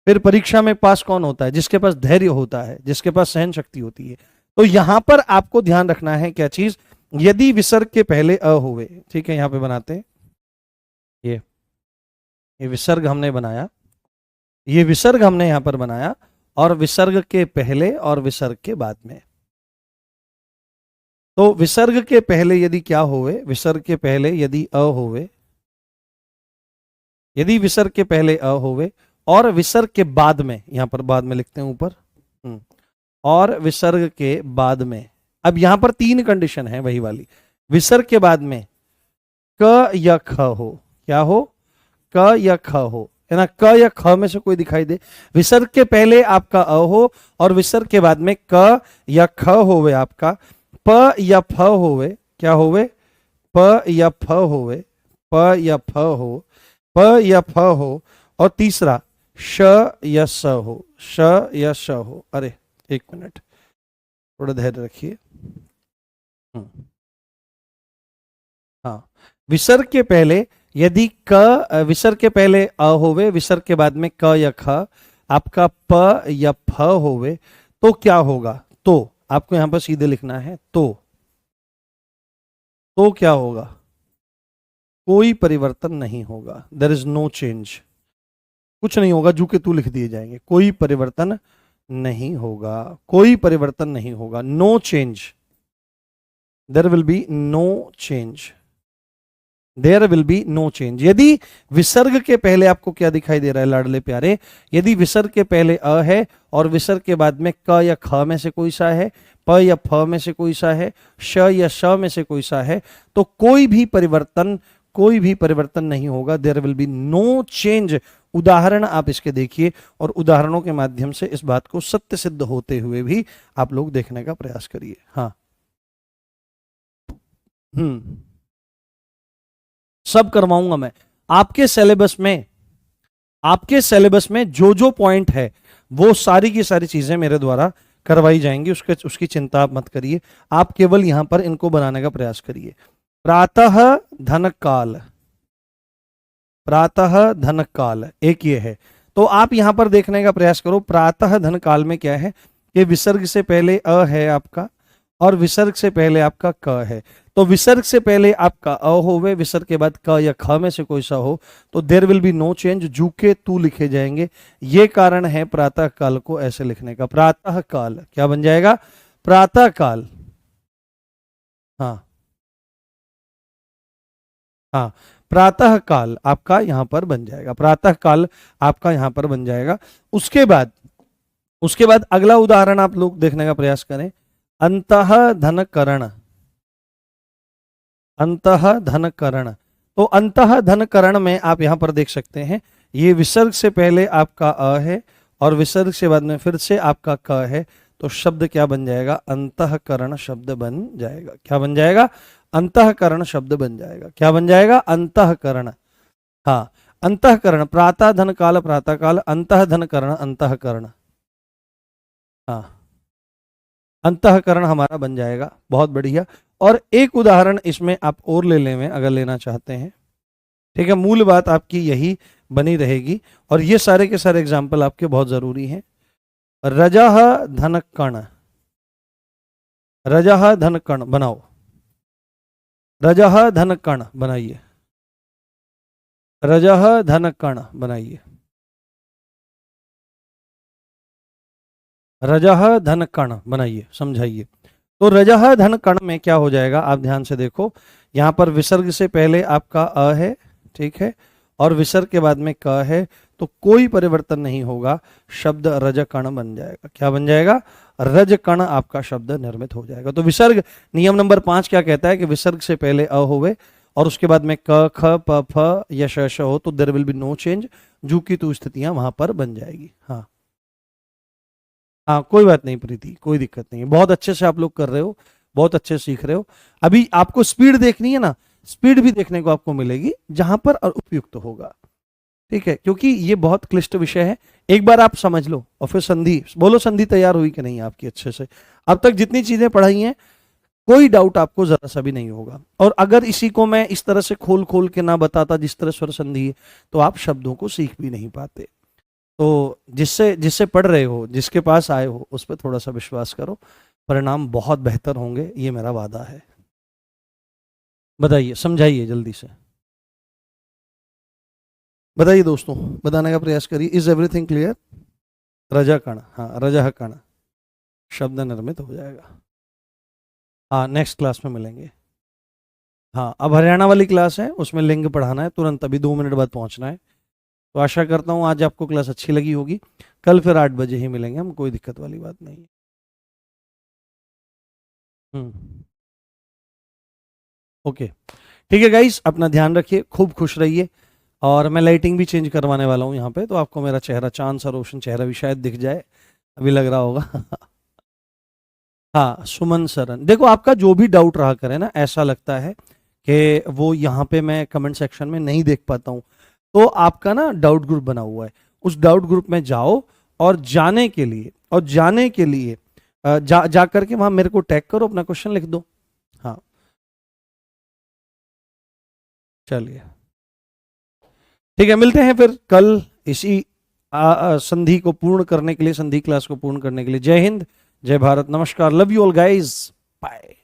फिर परीक्षा में पास कौन होता है? जिसके पास धैर्य होता है, जिसके पास सहन शक्ति होती है। तो यहां पर आपको ध्यान रखना है क्या चीज, यदि विसर्ग के पहले अ होवे, ठीक है, यहां पे बनाते हैं, ये विसर्ग हमने बनाया, ये विसर्ग हमने यहां पर बनाया, और विसर्ग के पहले और विसर्ग के बाद में। तो विसर्ग के पहले यदि क्या होवे, विसर्ग के पहले यदि अ होवे, यदि विसर्ग के पहले अ होवे और विसर्ग के बाद में, यहां पर बाद में लिखते हैं ऊपर, और विसर्ग के बाद में, अब यहां पर तीन कंडीशन है वही वाली, विसर्ग के बाद में क या ख हो, क्या हो, क या ख हो, है ना, क या ख में से कोई दिखाई दे, विसर्ग के पहले आपका अ हो और विसर्ग के बाद में क या ख होवे आपका, प या फ होवे, क्या होवे, प या फ होवे, प या फ हो, प या फ हो, और तीसरा श या स हो, श या श हो। अरे एक मिनट, थोड़ा धैर्य रखिए। हाँ, विसर्ग के पहले यदि क, विसर्ग के पहले अ होवे, विसर्ग के बाद में क या ख, आपका प या फ होवे, तो क्या होगा, तो आपको यहां पर सीधे लिखना है, तो क्या होगा, कोई परिवर्तन नहीं होगा, देयर इज नो चेंज, कुछ नहीं होगा, जू के तू लिख दिए जाएंगे, कोई परिवर्तन नहीं होगा, कोई परिवर्तन नहीं होगा, no change, there will be no change, there will be no change. यदि विसर्ग के पहले आपको क्या दिखाई दे रहा है लाडले प्यारे, यदि विसर्ग के पहले अ है और विसर्ग के बाद में क या ख में से कोई सा है, प या फ में से कोई सा है, श या श में से कोई सा है, तो कोई भी परिवर्तन नहीं होगा, there will be no change. उदाहरण आप इसके देखिए और उदाहरणों के माध्यम से इस बात को सत्य सिद्ध होते हुए भी आप लोग देखने का प्रयास करिए। हाँ, सब करवाऊंगा मैं आपके सिलेबस में जो जो पॉइंट है वो सारी की सारी चीजें मेरे द्वारा करवाई जाएंगी, उसकी चिंता आप मत करिए, आप केवल यहां पर इनको बनाने का प्रयास करिए। प्रातः धन काल, प्रातः धन काल एक ये है, तो आप यहां पर देखने का प्रयास करो, प्रातः धन काल में क्या है कि विसर्ग से पहले अ है आपका और विसर्ग से पहले आपका क है, तो विसर्ग से पहले आपका अ होवे, विसर्ग के बाद क या ख में से कोई सा हो, तो there will be no change, जू के तू लिखे जाएंगे। ये कारण है प्रातः काल को ऐसे लिखने का। प्रातः काल क्या बन जाएगा, प्रातः काल, हाँ हाँ, प्रातः काल आपका यहां पर बन जाएगा, प्रातः काल आपका यहां पर बन जाएगा। उसके बाद अगला उदाहरण आप लोग देखने का प्रयास करें, अंतः धन करण, अंतः धन करण, तो अंतः धन करण में आप यहां पर देख सकते हैं, ये विसर्ग से पहले आपका अ है और विसर्ग से बाद में फिर से आपका क है, तो शब्द क्या बन जाएगा, अंतःकरण शब्द बन जाएगा। क्या बन जाएगा, अंतःकरण शब्द बन जाएगा। क्या बन जाएगा, अंतःकरण, हाँ अंतःकरण, प्रातः धन काल प्रातः काल, अंतः धन करण अंतःकरण, हाँ अंतःकरण हमारा बन जाएगा। बहुत बढ़िया। और एक उदाहरण इसमें आप और ले लें अगर लेना चाहते हैं, ठीक है, मूल बात आपकी यही बनी रहेगी और ये सारे के सारे एग्जाम्पल आपके बहुत जरूरी हैं। रजह धन कण, रजह धन कण बनाओ, रजह धन कण बनाइए, रजह धन कण बनाइए, रजह धन कण बनाइए, समझाइए। तो रजह धन कण में क्या हो जाएगा, आप ध्यान से देखो, यहां पर विसर्ग से पहले आपका अ है, ठीक है, और विसर्ग के बाद में क है, तो कोई परिवर्तन नहीं होगा, शब्द रज कण बन जाएगा। क्या बन जाएगा, रज कण आपका शब्द निर्मित हो जाएगा। तो विसर्ग नियम नंबर 5 क्या कहता है कि विसर्ग से पहले अ होवे और उसके बाद में क ख प फ या श हो, तो there will be no change, जू की तू स्थितियां वहां पर बन जाएगी। हाँ हाँ, कोई बात नहीं प्रीति, कोई दिक्कत नहीं है, बहुत अच्छे से आप लोग कर रहे हो, बहुत अच्छे सीख रहे हो। अभी आपको स्पीड देखनी है ना, स्पीड भी देखने को आपको मिलेगी जहां पर उपयुक्त होगा, ठीक है, क्योंकि ये बहुत क्लिष्ट विषय है। एक बार आप समझ लो और फिर संधि बोलो, संधि तैयार हुई कि नहीं आपकी अच्छे से, अब तक जितनी चीजें पढ़ाई हैं कोई डाउट आपको जरा सा भी नहीं होगा। और अगर इसी को मैं इस तरह से खोल खोल के ना बताता जिस तरह स्वर संधि है, तो आप शब्दों को सीख भी नहीं पाते। तो जिससे जिससे पढ़ रहे हो, जिसके पास आए हो, उस पर थोड़ा सा विश्वास करो, परिणाम बहुत बेहतर होंगे, ये मेरा वादा है। बताइए, समझाइए जल्दी से, बताइए दोस्तों, बताने का प्रयास करिए। Is everything clear? रजा कण, हाँ रजा कण शब्द निर्मित हो जाएगा। हाँ नेक्स्ट क्लास में मिलेंगे। हाँ अब हरियाणा वाली क्लास है, उसमें लिंग पढ़ाना है तुरंत, अभी 2 मिनट बाद पहुंचना है। तो आशा करता हूँ आज आपको क्लास अच्छी लगी होगी। कल फिर 8 बजे ही मिलेंगे हम, कोई दिक्कत वाली बात नहीं है। ओके ठीक है गाइस, अपना ध्यान रखिए, खूब खुश रहिए। और मैं लाइटिंग भी चेंज करवाने वाला हूँ यहाँ पे, तो आपको मेरा चेहरा, चांद सा रोशन चेहरा भी शायद दिख जाए, अभी लग रहा होगा। हाँ सुमन सरन, देखो आपका जो भी डाउट रहा करे ना, ऐसा लगता है कि वो यहाँ पे मैं कमेंट सेक्शन में नहीं देख पाता हूँ, तो आपका ना डाउट ग्रुप बना हुआ है, उस डाउट ग्रुप में जाओ, और जाने के लिए जा करके वहां मेरे को टैग करो, अपना क्वेश्चन लिख दो। हाँ चलिए ठीक है, मिलते हैं फिर कल इसी संधि को पूर्ण करने के लिए, संधि क्लास को पूर्ण करने के लिए। जय हिंद, जय भारत, नमस्कार, love you all guys, bye.